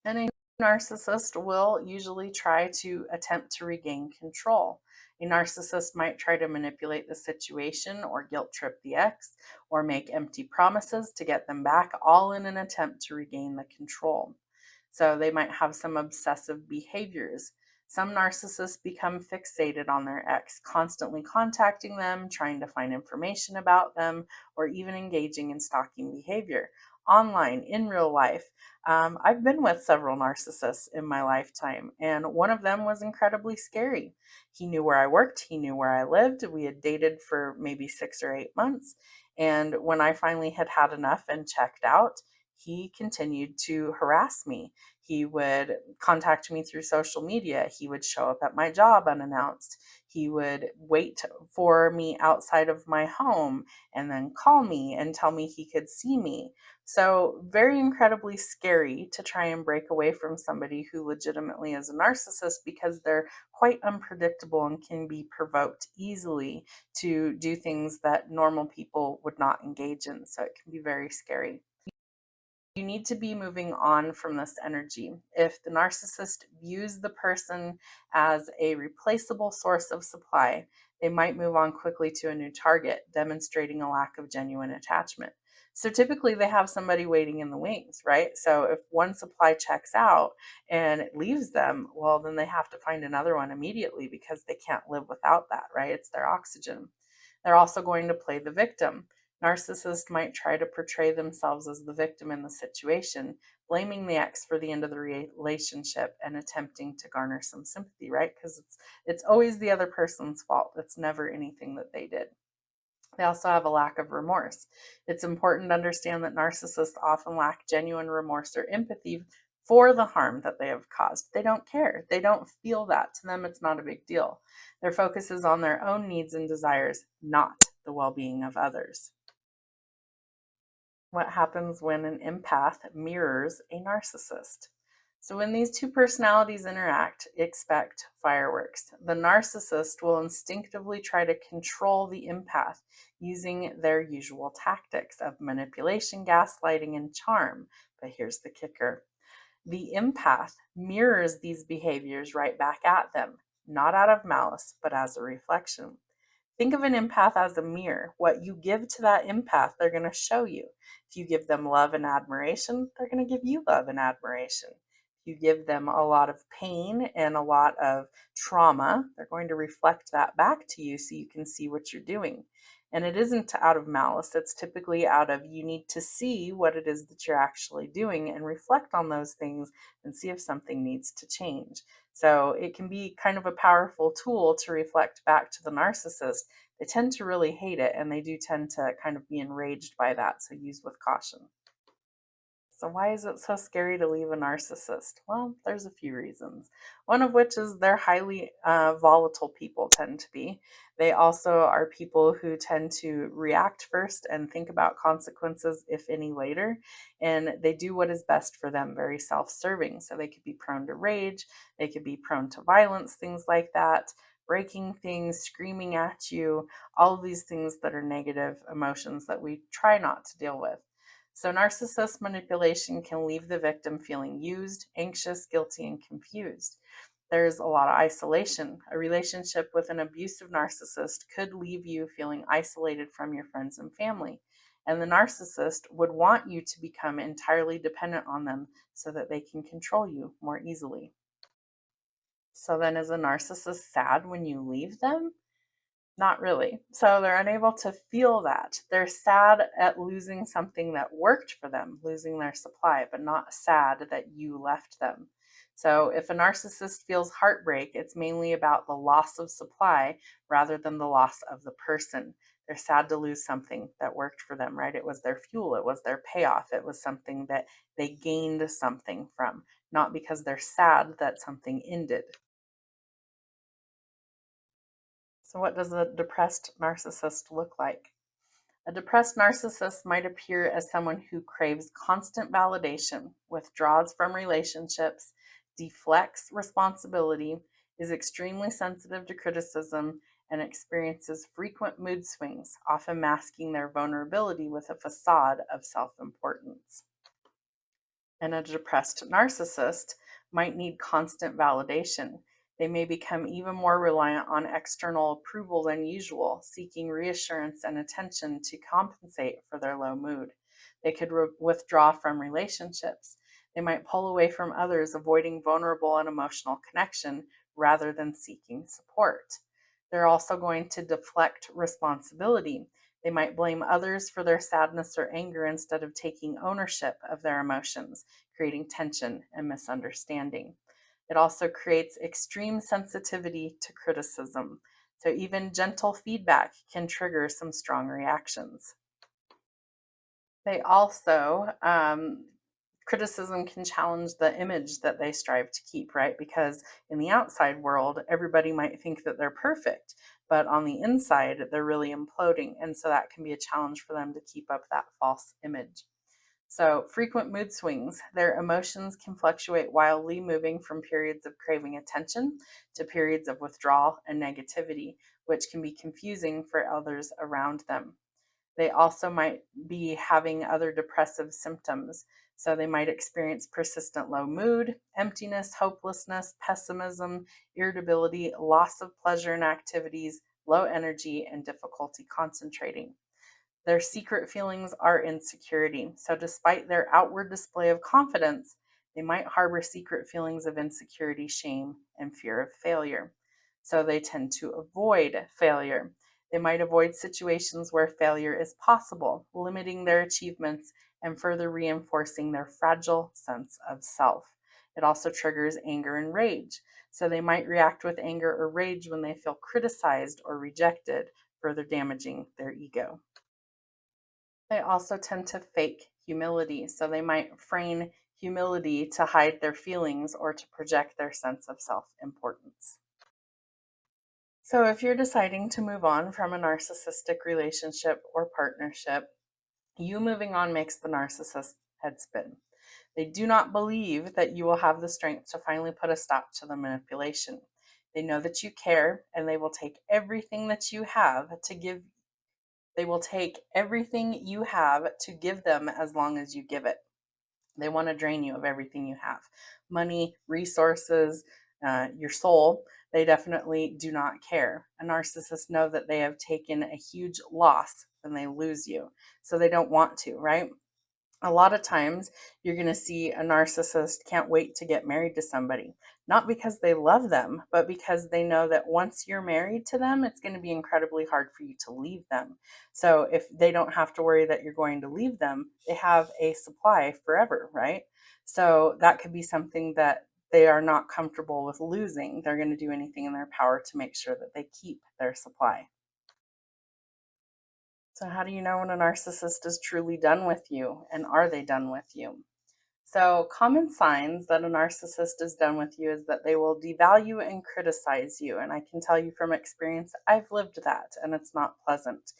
And a narcissist will usually try to attempt to regain control. A narcissist might try to manipulate the situation or guilt trip the ex or make empty promises to get them back, all in an attempt to regain the control. So they might have some obsessive behaviors. Some narcissists become fixated on their ex, constantly contacting them, trying to find information about them, or even engaging in stalking behavior online, in real life. I've been with several narcissists in my lifetime, and one of them was incredibly scary. He knew where I worked, he knew where I lived. We had dated for maybe 6 or 8 months. And when I finally had had enough and checked out, he continued to harass me. He would contact me through social media. He would show up at my job unannounced. He would wait for me outside of my home and then call me and tell me he could see me. So, very incredibly scary to try and break away from somebody who legitimately is a narcissist, because they're quite unpredictable and can be provoked easily to do things that normal people would not engage in. So, it can be very scary. You need to be moving on from this energy. If the narcissist views the person as a replaceable source of supply, they might move on quickly to a new target, demonstrating a lack of genuine attachment. So typically they have somebody waiting in the wings, right? So if one supply checks out and it leaves them, well, then they have to find another one immediately, because they can't live without that, right? It's their oxygen. They're also going to play the victim. Narcissists might try to portray themselves as the victim in the situation, blaming the ex for the end of the relationship and attempting to garner some sympathy, right? Because it's always the other person's fault. It's never anything that they did. They also have a lack of remorse. It's important to understand that narcissists often lack genuine remorse or empathy for the harm that they have caused. They don't care. They don't feel that. To them, it's not a big deal. Their focus is on their own needs and desires, not the well being of others. What happens when an empath mirrors a narcissist? So, when these two personalities interact, expect fireworks. The narcissist will instinctively try to control the empath using their usual tactics of manipulation, gaslighting, and charm. But here's the kicker: the empath mirrors these behaviors right back at them, not out of malice, but as a reflection. Think of an empath as a mirror. What you give to that empath, they're going to show you. If you give them love and admiration, they're going to give you love and admiration. If you give them a lot of pain and a lot of trauma, they're going to reflect that back to you so you can see what you're doing. And it isn't out of malice, it's typically out of you need to see what it is that you're actually doing and reflect on those things and see if something needs to change. So it can be kind of a powerful tool to reflect back to the narcissist. They tend to really hate it and they do tend to kind of be enraged by that. So use with caution. So, why is it so scary to leave a narcissist? Well, there's a few reasons. One of which is they're highly volatile people, tend to be. They also are people who tend to react first and think about consequences, if any, later. And they do what is best for them, very self serving. So, they could be prone to rage, they could be prone to violence, things like that. Breaking things, screaming at you, all of these things that are negative emotions that we try not to deal with. So, narcissist manipulation can leave the victim feeling used, anxious, guilty, and confused. There's a lot of isolation. A relationship with an abusive narcissist could leave you feeling isolated from your friends and family. And the narcissist would want you to become entirely dependent on them so that they can control you more easily. So, then is a narcissist sad when you leave them? Not really. So they're unable to feel that. They're sad at losing something that worked for them, losing their supply, but not sad that you left them. So if a narcissist feels heartbreak, it's mainly about the loss of supply rather than the loss of the person. They're sad to lose something that worked for them, right? It was their fuel, it was their payoff, it was something that they gained something from, not because they're sad that something ended. So, what does a depressed narcissist look like? A depressed narcissist might appear as someone who craves constant validation, withdraws from relationships, deflects responsibility, is extremely sensitive to criticism, and experiences frequent mood swings, often masking their vulnerability with a facade of self importance. And a depressed narcissist might need constant validation. They may become even more reliant on external approval than usual, seeking reassurance and attention to compensate for their low mood. They could withdraw from relationships. They might pull away from others, avoiding vulnerable and emotional connection rather than seeking support. They're also going to deflect responsibility. They might blame others for their sadness or anger instead of taking ownership of their emotions, creating tension and misunderstanding. It also creates extreme sensitivity to criticism. So, even gentle feedback can trigger some strong reactions. They also, criticism can challenge the image that they strive to keep, right? Because in the outside world, everybody might think that they're perfect, but on the inside, they're really imploding. And so that can be a challenge for them to keep up that false image. So, frequent mood swings. Their emotions can fluctuate wildly, moving from periods of craving attention to periods of withdrawal and negativity, which can be confusing for others around them. They also might be having other depressive symptoms. So they might experience persistent low mood, emptiness, hopelessness, pessimism, irritability, loss of pleasure in activities, low energy, and difficulty concentrating. Their secret feelings are insecurity. So, despite their outward display of confidence, they might harbor secret feelings of insecurity, shame, and fear of failure. So, they tend to avoid failure. They might avoid situations where failure is possible, limiting their achievements and further reinforcing their fragile sense of self. It also triggers anger and rage. So, they might react with anger or rage when they feel criticized or rejected, further damaging their ego. They also tend to fake humility, so they might feign humility to hide their feelings or to project their sense of self importance. So, if you're deciding to move on from a narcissistic relationship or partnership, you moving on makes the narcissist head spin. They do not believe that you will have the strength to finally put a stop to the manipulation. They know that you care and they will take everything that you have to give They will take everything you have to give them as long as you give it. They want to drain you of everything you have: money, resources, your soul. They definitely do not care. A narcissist know that they have taken a huge loss when they lose you. So they don't want to, right? A lot of times you're going to see a narcissist can't wait to get married to somebody, not because they love them, but because they know that once you're married to them, it's going to be incredibly hard for you to leave them. So if they don't have to worry that you're going to leave them, they have a supply forever, right? So that could be something that they are not comfortable with losing. They're going to do anything in their power to make sure that they keep their supply. So, how do you know when a narcissist is truly done with you? And are they done with you? So, common signs that a narcissist is done with you is that they will devalue and criticize you. And I can tell you from experience, I've lived that and it's not pleasant.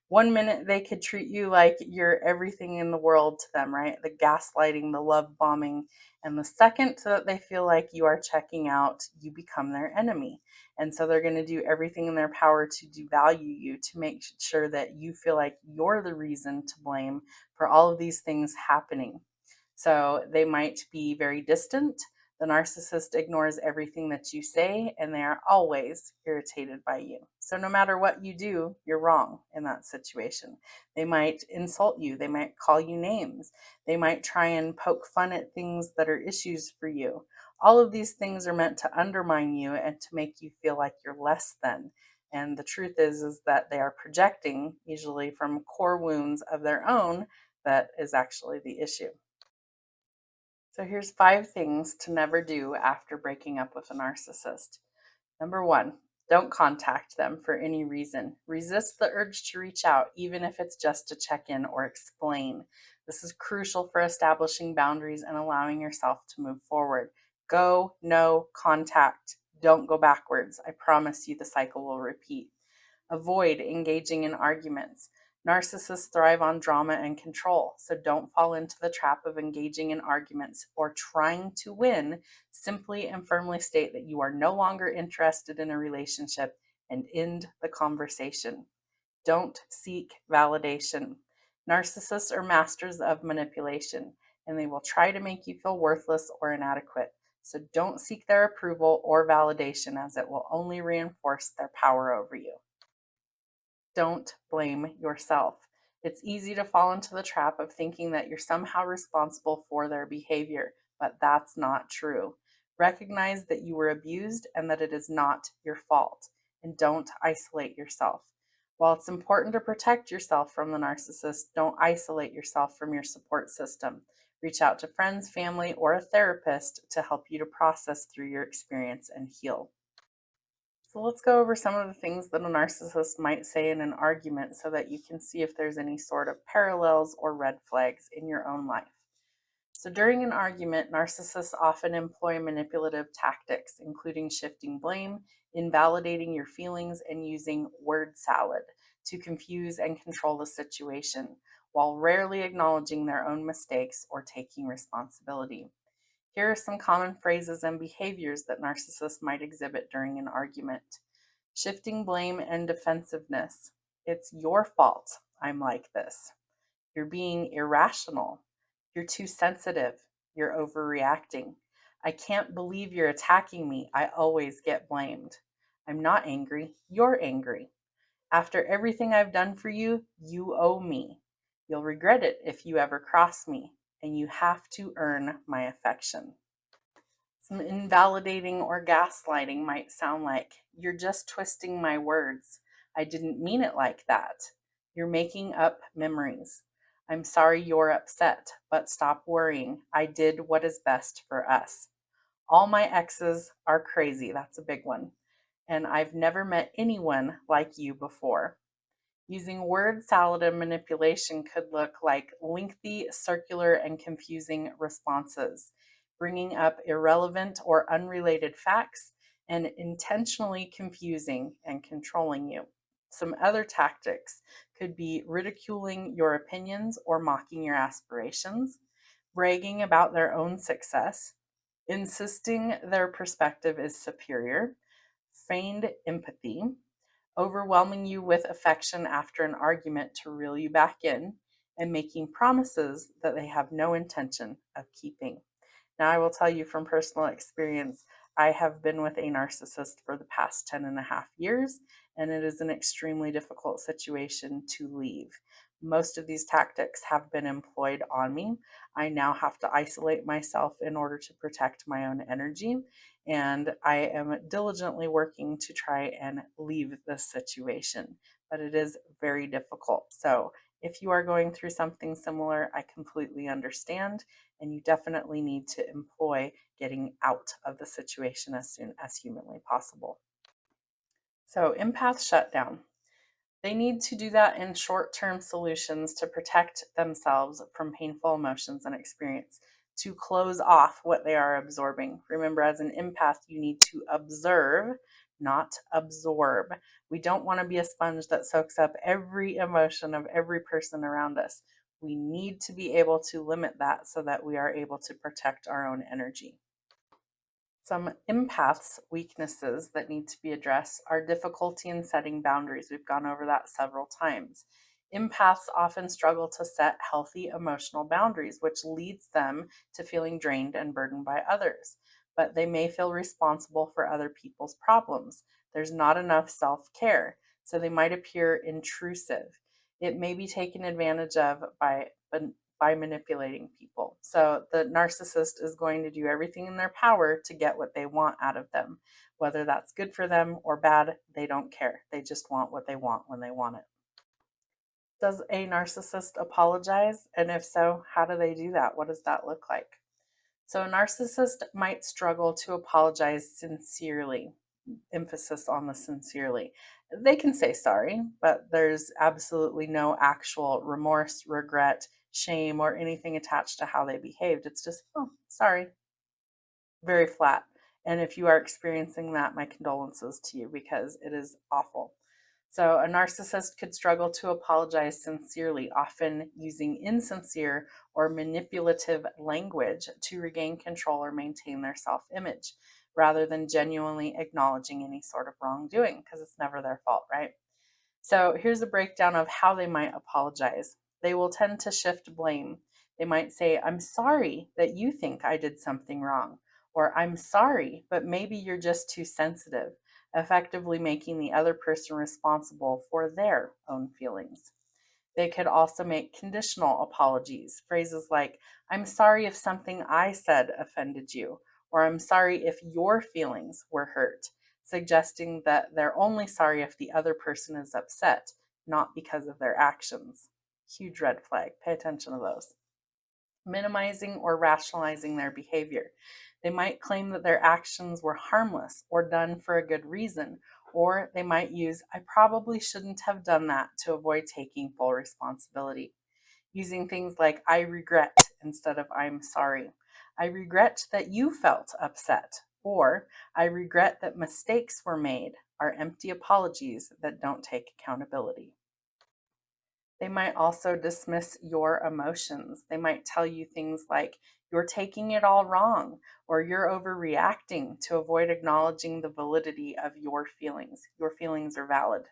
One minute they could treat you like you're everything in the world to them, right? The gaslighting, the love bombing. And the second that they feel like you are checking out, you become their enemy. And so they're going to do everything in their power to devalue you, to make sure that you feel like you're the reason to blame for all of these things happening. So they might be very distant. The narcissist ignores everything that you say, and they are always irritated by you. So no matter what you do, you're wrong in that situation. They might insult you, they might call you names, they might try and poke fun at things that are issues for you. All of these things are meant to undermine you and to make you feel like you're less than. And the truth is that they are projecting, usually from core wounds of their own, that is actually the issue. So here's 5 things to never do after breaking up with a narcissist. Number 1, don't contact them for any reason. Resist the urge to reach out, even if it's just to check in or explain. This is crucial for establishing boundaries and allowing yourself to move forward. Go, no, contact. Don't go backwards. I promise you the cycle will repeat. Avoid engaging in arguments. Narcissists thrive on drama and control, so don't fall into the trap of engaging in arguments or trying to win. Simply and firmly state that you are no longer interested in a relationship and end the conversation. Don't seek validation. Narcissists are masters of manipulation, and they will try to make you feel worthless or inadequate. So don't seek their approval or validation, as it will only reinforce their power over you. Don't blame yourself. It's easy to fall into the trap of thinking that you're somehow responsible for their behavior, but that's not true. Recognize that you were abused and that it is not your fault, and don't isolate yourself. While it's important to protect yourself from the narcissist, don't isolate yourself from your support system. Reach out to friends, family, or a therapist to help you to process through your experience and heal. So let's go over some of the things that a narcissist might say in an argument so that you can see if there's any sort of parallels or red flags in your own life. So during an argument, narcissists often employ manipulative tactics, including shifting blame, invalidating your feelings, and using word salad to confuse and control the situation, while rarely acknowledging their own mistakes or taking responsibility. Here are some common phrases and behaviors that narcissists might exhibit during an argument. Shifting blame and defensiveness. It's your fault I'm like this. You're being irrational. You're too sensitive. You're overreacting. I can't believe you're attacking me. I always get blamed. I'm not angry. You're angry. After everything I've done for you, you owe me. You'll regret it if you ever cross me, and you have to earn my affection. Some invalidating or gaslighting might sound like, you're just twisting my words. I didn't mean it like that. You're making up memories. I'm sorry you're upset, but stop worrying. I did what is best for us. All my exes are crazy. That's a big one. And I've never met anyone like you before. Using word salad and manipulation could look like lengthy, circular, and confusing responses, bringing up irrelevant or unrelated facts, and intentionally confusing and controlling you. Some other tactics could be ridiculing your opinions or mocking your aspirations, bragging about their own success, insisting their perspective is superior, feigned empathy, overwhelming you with affection after an argument to reel you back in, and making promises that they have no intention of keeping. Now, I will tell you from personal experience, I have been with a narcissist for the past 10 and a half years, and it is an extremely difficult situation to leave. Most of these tactics have been employed on me. I now have to isolate myself in order to protect my own energy. And I am diligently working to try and leave this situation, but it is very difficult. So, if you are going through something similar, I completely understand, and you definitely need to employ getting out of the situation as soon as humanly possible. So, empath shutdown. They need to do that in short term solutions to protect themselves from painful emotions and experience, to close off what they are absorbing. Remember, as an empath, you need to observe, not absorb. We don't want to be a sponge that soaks up every emotion of every person around us. We need to be able to limit that so that we are able to protect our own energy. Some empaths' weaknesses that need to be addressed are difficulty in setting boundaries. We've gone over that several times. Empaths often struggle to set healthy emotional boundaries, which leads them to feeling drained and burdened by others. But they may feel responsible for other people's problems. There's not enough self care, so they might appear intrusive. It may be taken advantage of by manipulating people. So the narcissist is going to do everything in their power to get what they want out of them. Whether that's good for them or bad, they don't care. They just want what they want when they want it. Does a narcissist apologize? And if so, how do they do that? What does that look like? So a narcissist might struggle to apologize sincerely. Emphasis on the sincerely. They can say sorry, but there's absolutely no actual remorse, regret, shame, or anything attached to how they behaved. It's just, oh, sorry, very flat. And if you are experiencing that, my condolences to you because it is awful. So, a narcissist could struggle to apologize sincerely, often using insincere or manipulative language to regain control or maintain their self image, rather than genuinely acknowledging any sort of wrongdoing, because it's never their fault, right? So here's a breakdown of how they might apologize. They will tend to shift blame. They might say, I'm sorry that you think I did something wrong, or I'm sorry, but maybe you're just too sensitive, effectively making the other person responsible for their own feelings. They could also make conditional apologies, phrases like, I'm sorry if something I said offended you, or I'm sorry if your feelings were hurt, suggesting that they're only sorry if the other person is upset, not because of their actions. Huge red flag. Pay attention to those. Minimizing or rationalizing their behavior. They might claim that their actions were harmless or done for a good reason, or they might use, I probably shouldn't have done that to avoid taking full responsibility. Using things like, I regret instead of I'm sorry. I regret that you felt upset, or I regret that mistakes were made are empty apologies that don't take accountability. They might also dismiss your emotions. They might tell you things like, you're taking it all wrong, or you're overreacting to avoid acknowledging the validity of your feelings. Your feelings are valid.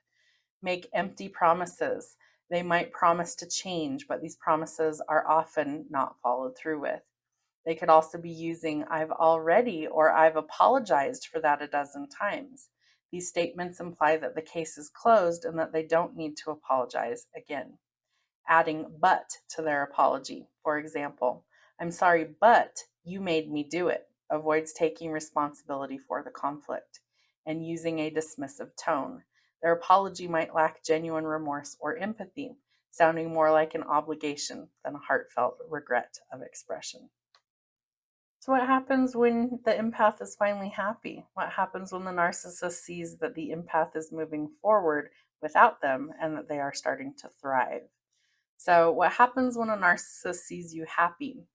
Make empty promises. They might promise to change, but these promises are often not followed through with. They could also be using, I've already or I've apologized for that a dozen times. These statements imply that the case is closed and that they don't need to apologize again. Adding but to their apology. For example, I'm sorry, but you made me do it, avoids taking responsibility for the conflict, and using a dismissive tone. Their apology might lack genuine remorse or empathy, sounding more like an obligation than a heartfelt regret of expression. So, what happens when the empath is finally happy? What happens when the narcissist sees that the empath is moving forward without them and that they are starting to thrive? So, what happens when a narcissist sees you happy?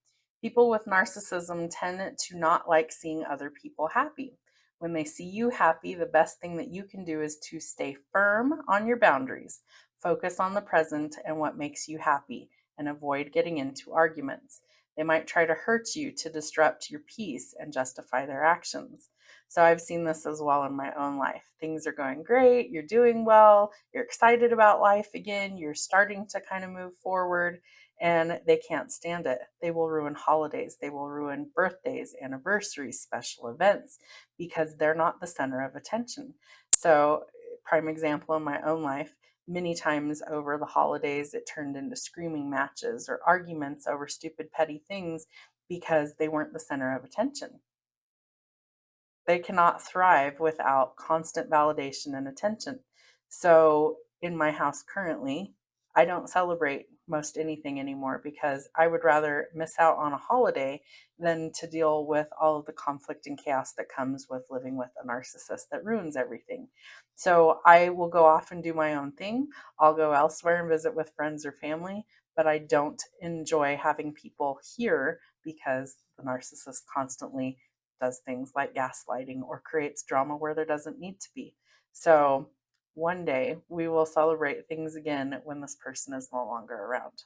People with narcissism tend to not like seeing other people happy. When they see you happy, the best thing that you can do is to stay firm on your boundaries, focus on the present and what makes you happy, and avoid getting into arguments. They might try to hurt you to disrupt your peace and justify their actions. So I've seen this as well in my own life. Things are going great, you're doing well, you're excited about life again, you're starting to kind of move forward, and they can't stand it. They will ruin holidays, they will ruin birthdays, anniversaries, special events, because they're not the center of attention. So, prime example in my own life, Many times over the holidays, it turned into screaming matches or arguments over stupid, petty things because they weren't the center of attention. They cannot thrive without constant validation and attention. So, in my house currently, I don't celebrate most anything anymore because I would rather miss out on a holiday than to deal with all of the conflict and chaos that comes with living with a narcissist that ruins everything. So, I will go off and do my own thing. I'll go elsewhere and visit with friends or family, but I don't enjoy having people here because the narcissist constantly does things like gaslighting or creates drama where there doesn't need to be. So one day we will celebrate things again when this person is no longer around.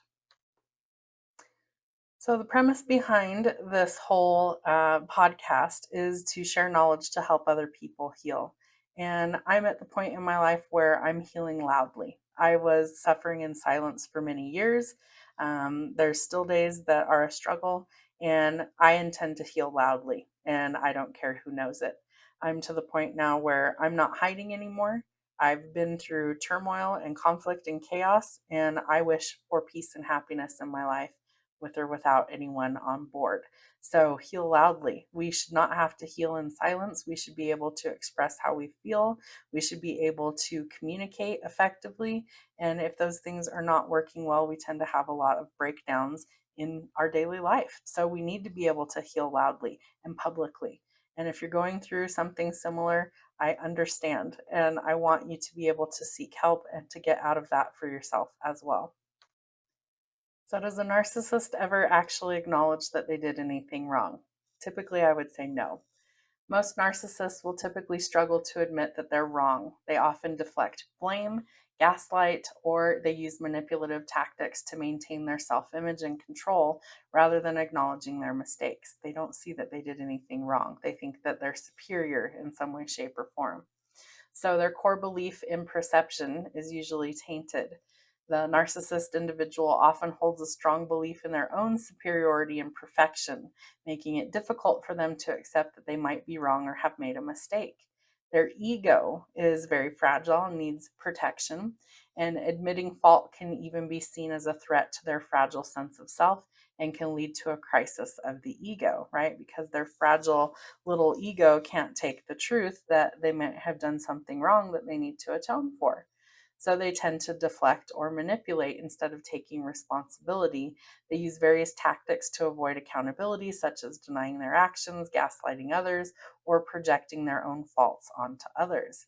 So, the premise behind this whole podcast is to share knowledge to help other people heal. And I'm at the point in my life where I'm healing loudly. I was suffering in silence for many years. There's still days that are a struggle, and I intend to heal loudly, and I don't care who knows it. I'm to the point now where I'm not hiding anymore. I've been through turmoil and conflict and chaos, and I wish for peace and happiness in my life with or without anyone on board. So heal loudly. We should not have to heal in silence. We should be able to express how we feel. We should be able to communicate effectively. And if those things are not working well, we tend to have a lot of breakdowns in our daily life. So we need to be able to heal loudly and publicly. And if you're going through something similar, I understand. And I want you to be able to seek help and to get out of that for yourself as well. So, does a narcissist ever actually acknowledge that they did anything wrong? Typically, I would say no. Most narcissists will typically struggle to admit that they're wrong. They often deflect blame, gaslight, or they use manipulative tactics to maintain their self image and control rather than acknowledging their mistakes. They don't see that they did anything wrong. They think that they're superior in some way, shape, or form. So their core belief in perception is usually tainted. The narcissist individual often holds a strong belief in their own superiority and perfection, making it difficult for them to accept that they might be wrong or have made a mistake. Their ego is very fragile and needs protection, and admitting fault can even be seen as a threat to their fragile sense of self and can lead to a crisis of the ego, right? Because their fragile little ego can't take the truth that they might have done something wrong that they need to atone for. So they tend to deflect or manipulate instead of taking responsibility. They use various tactics to avoid accountability, such as denying their actions, gaslighting others, or projecting their own faults onto others.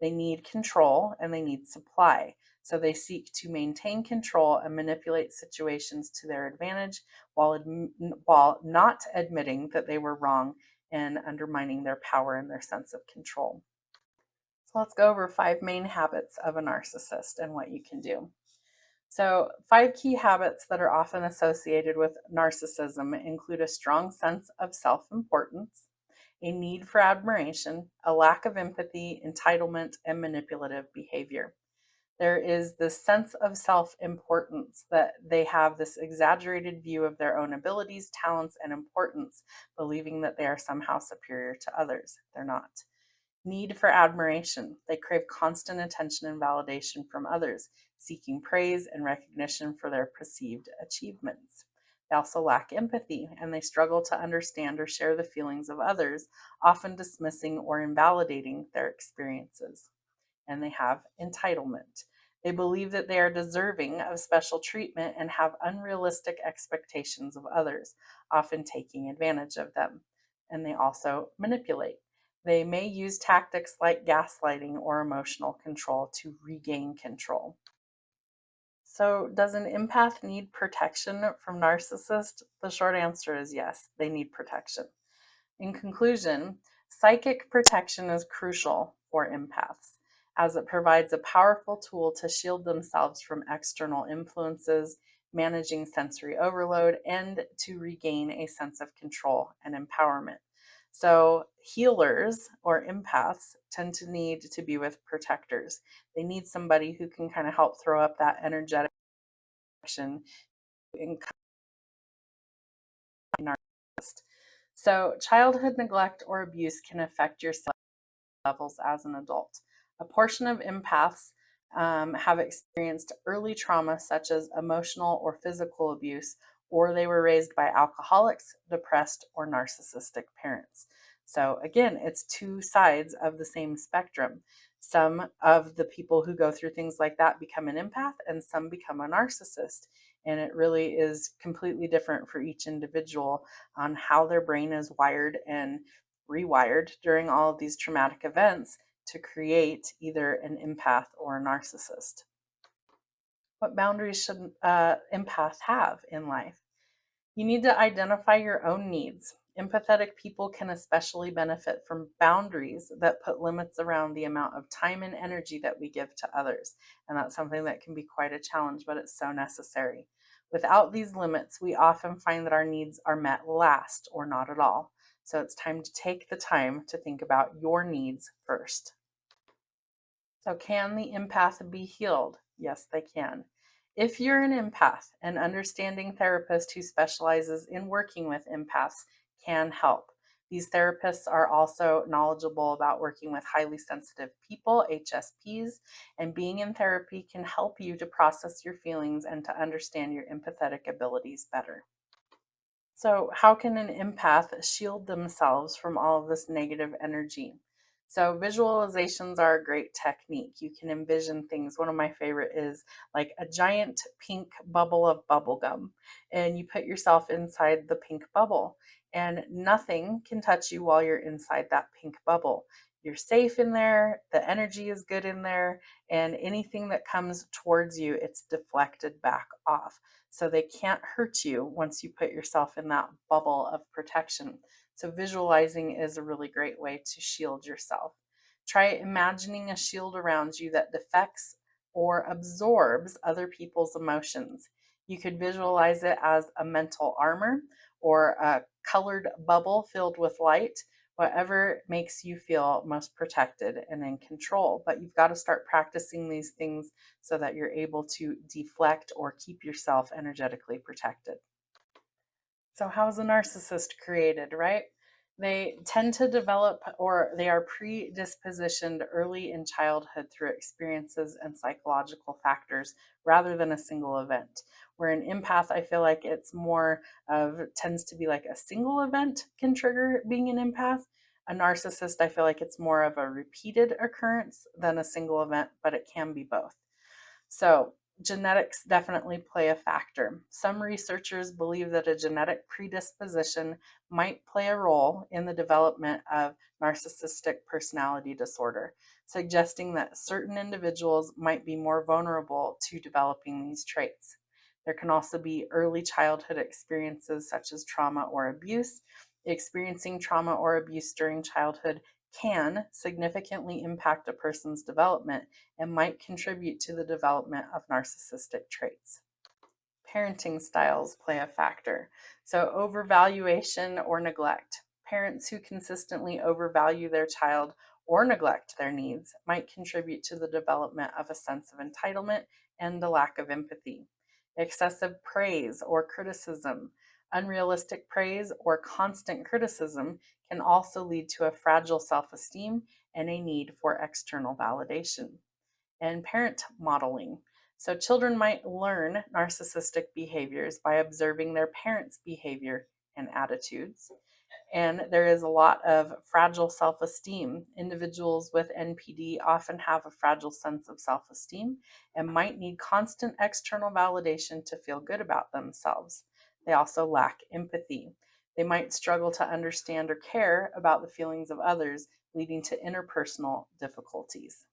They need control and they need supply. So they seek to maintain control and manipulate situations to their advantage while not admitting that they were wrong and undermining their power and their sense of control. So let's go over 5 main habits of a narcissist and what you can do. So, 5 key habits that are often associated with narcissism include a strong sense of self importance, a need for admiration, a lack of empathy, entitlement, and manipulative behavior. There is this sense of self importance that they have this exaggerated view of their own abilities, talents, and importance, believing that they are somehow superior to others. They're not. Need for admiration. They crave constant attention and validation from others, seeking praise and recognition for their perceived achievements. They also lack empathy and they struggle to understand or share the feelings of others, often dismissing or invalidating their experiences. And they have entitlement. They believe that they are deserving of special treatment and have unrealistic expectations of others, often taking advantage of them. And they also manipulate. They may use tactics like gaslighting or emotional control to regain control. So, does an empath need protection from narcissists? The short answer is yes, they need protection. In conclusion, psychic protection is crucial for empaths as it provides a powerful tool to shield themselves from external influences, managing sensory overload, and to regain a sense of control and empowerment. So, healers or empaths tend to need to be with protectors. They need somebody who can kind of help throw up that energetic action in narcissist. So, childhood neglect or abuse can affect your levels as an adult. A portion of empaths have experienced early trauma such as emotional or physical abuse, or they were raised by alcoholics, depressed, or narcissistic parents. So, again, it's two sides of the same spectrum. Some of the people who go through things like that become an empath, and some become a narcissist. And it really is completely different for each individual on how their brain is wired and rewired during all of these traumatic events to create either an empath or a narcissist. What boundaries should empath have in life? You need to identify your own needs. Empathetic people can especially benefit from boundaries that put limits around the amount of time and energy that we give to others. And that's something that can be quite a challenge, but it's so necessary. Without these limits, we often find that our needs are met last or not at all. So it's time to take the time to think about your needs first. So, can the empath be healed? Yes, they can. If you're an empath, an understanding therapist who specializes in working with empaths can help. These therapists are also knowledgeable about working with highly sensitive people, HSPs, and being in therapy can help you to process your feelings and to understand your empathetic abilities better. So, how can an empath shield themselves from all of this negative energy? So, visualizations are a great technique. You can envision things. One of my favorite is like a giant pink bubble of bubble gum, and you put yourself inside the pink bubble, and nothing can touch you while you're inside that pink bubble. You're safe in there, the energy is good in there, and anything that comes towards you, it's deflected back off. So they can't hurt you once you put yourself in that bubble of protection. So visualizing is a really great way to shield yourself. Try imagining a shield around you that deflects or absorbs other people's emotions. You could visualize it as a mental armor or a colored bubble filled with light, whatever makes you feel most protected and in control. But you've got to start practicing these things so that you're able to deflect or keep yourself energetically protected. So, how is a narcissist created, right? They tend to develop or they are predispositioned early in childhood through experiences and psychological factors rather than a single event. Where an empath, I feel like it's more of, tends to be like a single event can trigger being an empath. A narcissist, I feel like it's more of a repeated occurrence than a single event, but it can be both. So, genetics definitely play a factor. Some researchers believe that a genetic predisposition might play a role in the development of narcissistic personality disorder, suggesting that certain individuals might be more vulnerable to developing these traits. There can also be early childhood experiences such as trauma or abuse. Experiencing trauma or abuse during childhood can significantly impact a person's development and might contribute to the development of narcissistic traits. Parenting styles play a factor. So, overvaluation or neglect. Parents who consistently overvalue their child or neglect their needs might contribute to the development of a sense of entitlement and a lack of empathy. Excessive praise or criticism. Unrealistic praise or constant criticism can also lead to a fragile self esteem and a need for external validation. And parent modeling. So, children might learn narcissistic behaviors by observing their parents' behavior and attitudes. And there is a lot of fragile self esteem. Individuals with NPD often have a fragile sense of self esteem and might need constant external validation to feel good about themselves. They also lack empathy. They might struggle to understand or care about the feelings of others, leading to interpersonal difficulties.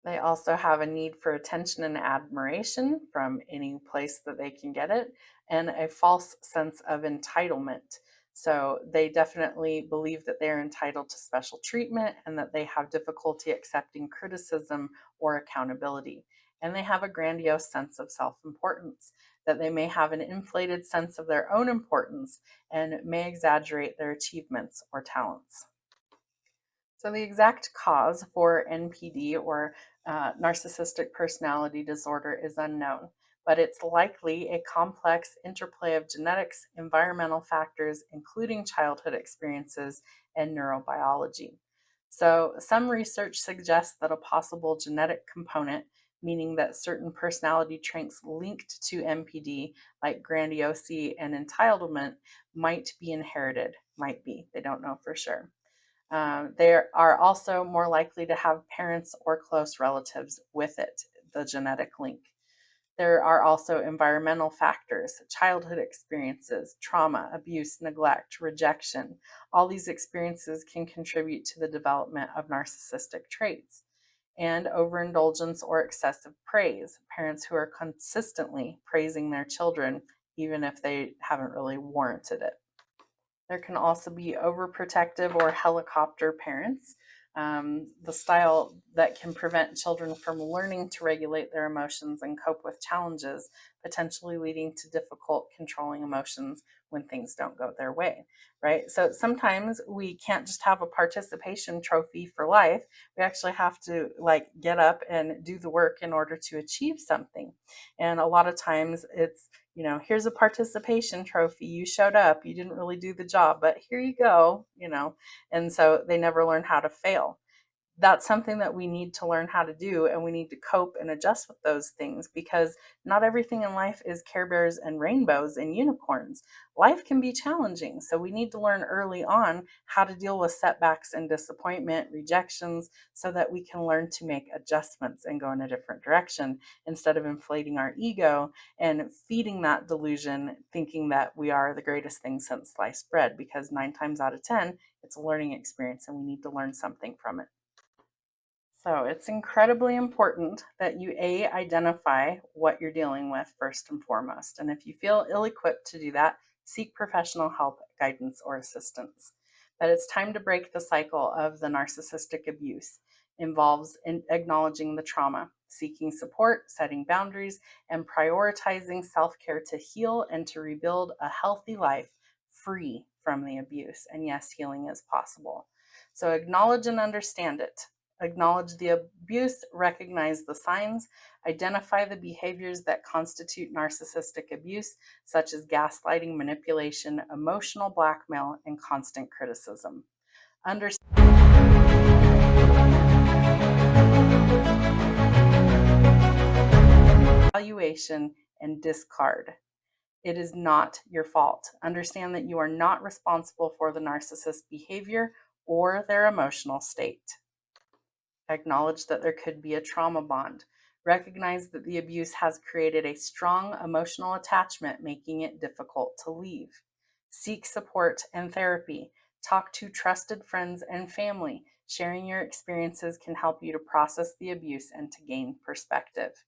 They also have a need for attention and admiration from any place that they can get it, and a false sense of entitlement. So they definitely believe that they're entitled to special treatment and that they have difficulty accepting criticism or accountability. And they have a grandiose sense of self importance, that they may have an inflated sense of their own importance and may exaggerate their achievements or talents. So, the exact cause for NPD or narcissistic personality disorder is unknown, but it's likely a complex interplay of genetics, environmental factors, including childhood experiences, and neurobiology. So, some research suggests that a possible genetic component, meaning that certain personality traits linked to MPD, like grandiosity and entitlement, might be inherited. Might be, they don't know for sure. They are also more likely to have parents or close relatives with it, the genetic link. There are also environmental factors, childhood experiences, trauma, abuse, neglect, rejection. All these experiences can contribute to the development of narcissistic traits. And overindulgence or excessive praise, parents who are consistently praising their children, even if they haven't really warranted it. There can also be overprotective or helicopter parents, the style that can prevent children from learning to regulate their emotions and cope with challenges, potentially leading to difficult controlling emotions when things don't go their way, right? So sometimes we can't just have a participation trophy for life. We actually have to like get up and do the work in order to achieve something. And a lot of times it's, here's a participation trophy. You showed up, you didn't really do the job, but here you go. And so they never learn how to fail. That's something that we need to learn how to do, and we need to cope and adjust with those things, because not everything in life is Care Bears and rainbows and unicorns. Life can be challenging, so we need to learn early on how to deal with setbacks and disappointment, rejections, so that we can learn to make adjustments and go in a different direction, instead of inflating our ego and feeding that delusion, thinking that we are the greatest thing since sliced bread, because 9 times out of 10 it's a learning experience and we need to learn something from it. So it's incredibly important that you identify what you're dealing with first and foremost. And if you feel ill equipped to do that, seek professional help, guidance, or assistance. But it's time to break the cycle of the narcissistic abuse. Involves in acknowledging the trauma, seeking support, setting boundaries, and prioritizing self care to heal and to rebuild a healthy life free from the abuse. And yes, healing is possible. So acknowledge and understand it. Acknowledge the abuse, recognize the signs, identify the behaviors that constitute narcissistic abuse, such as gaslighting, manipulation, emotional blackmail, and constant criticism. Evaluation and discard. It is not your fault. Understand that you are not responsible for the narcissist's behavior or their emotional state. Acknowledge that there could be a trauma bond. Recognize that the abuse has created a strong emotional attachment, making it difficult to leave. Seek support and therapy. Talk to trusted friends and family. Sharing your experiences can help you to process the abuse and to gain perspective.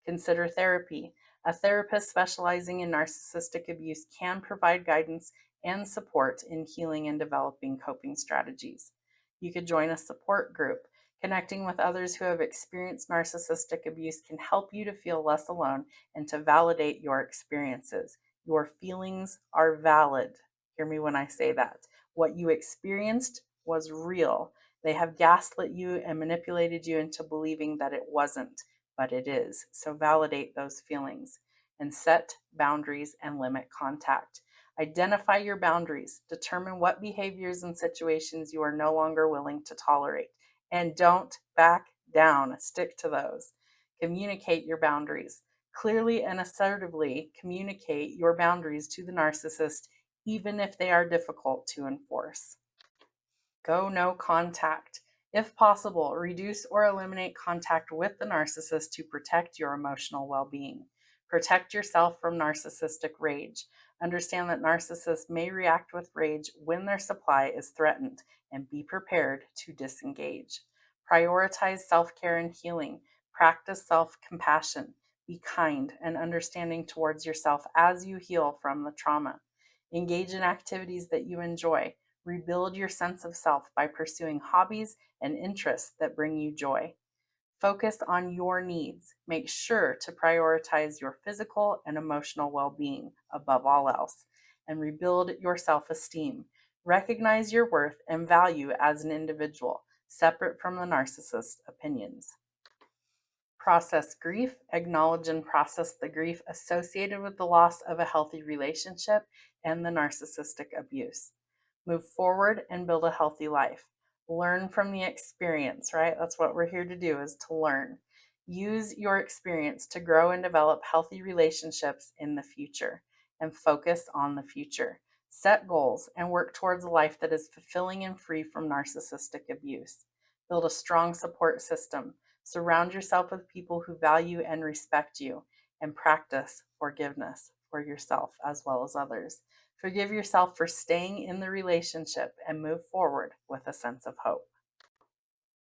Consider therapy. A therapist specializing in narcissistic abuse can provide guidance and support in healing and developing coping strategies. You could join a support group. Connecting with others who have experienced narcissistic abuse can help you to feel less alone and to validate your experiences. Your feelings are valid. Hear me when I say that. What you experienced was real. They have gaslit you and manipulated you into believing that it wasn't, but it is. So validate those feelings and set boundaries and limit contact. Identify your boundaries. Determine what behaviors and situations you are no longer willing to tolerate. And don't back down. Stick to those. Communicate your boundaries. Clearly and assertively communicate your boundaries to the narcissist, even if they are difficult to enforce. Go no contact. If possible, reduce or eliminate contact with the narcissist to protect your emotional well being. Protect yourself from narcissistic rage. Understand that narcissists may react with rage when their supply is threatened, and be prepared to disengage. Prioritize self care and healing. Practice self compassion. Be kind and understanding towards yourself as you heal from the trauma. Engage in activities that you enjoy. Rebuild your sense of self by pursuing hobbies and interests that bring you joy. Focus on your needs. Make sure to prioritize your physical and emotional well being above all else, and rebuild your self esteem. Recognize your worth and value as an individual, separate from the narcissist's opinions. Process grief. Acknowledge and process the grief associated with the loss of a healthy relationship and the narcissistic abuse. Move forward and build a healthy life. Learn from the experience, right? That's what we're here to do, is to learn. Use your experience to grow and develop healthy relationships in the future, and focus on the future. Set goals and work towards a life that is fulfilling and free from narcissistic abuse. Build a strong support system. Surround yourself with people who value and respect you, and practice forgiveness for yourself as well as others. Forgive yourself for staying in the relationship and move forward with a sense of hope.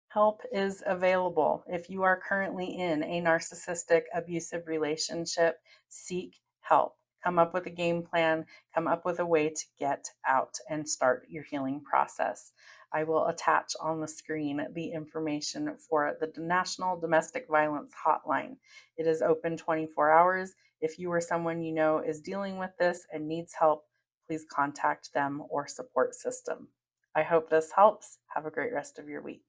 Help is available. If you are currently in a narcissistic, abusive relationship, seek help. Come up with a game plan, come up with a way to get out and start your healing process. I will attach on the screen the information for the National Domestic Violence Hotline. It is open 24 hours. If you or someone you know is dealing with this and needs help, please contact them or support system. I hope this helps. Have a great rest of your week.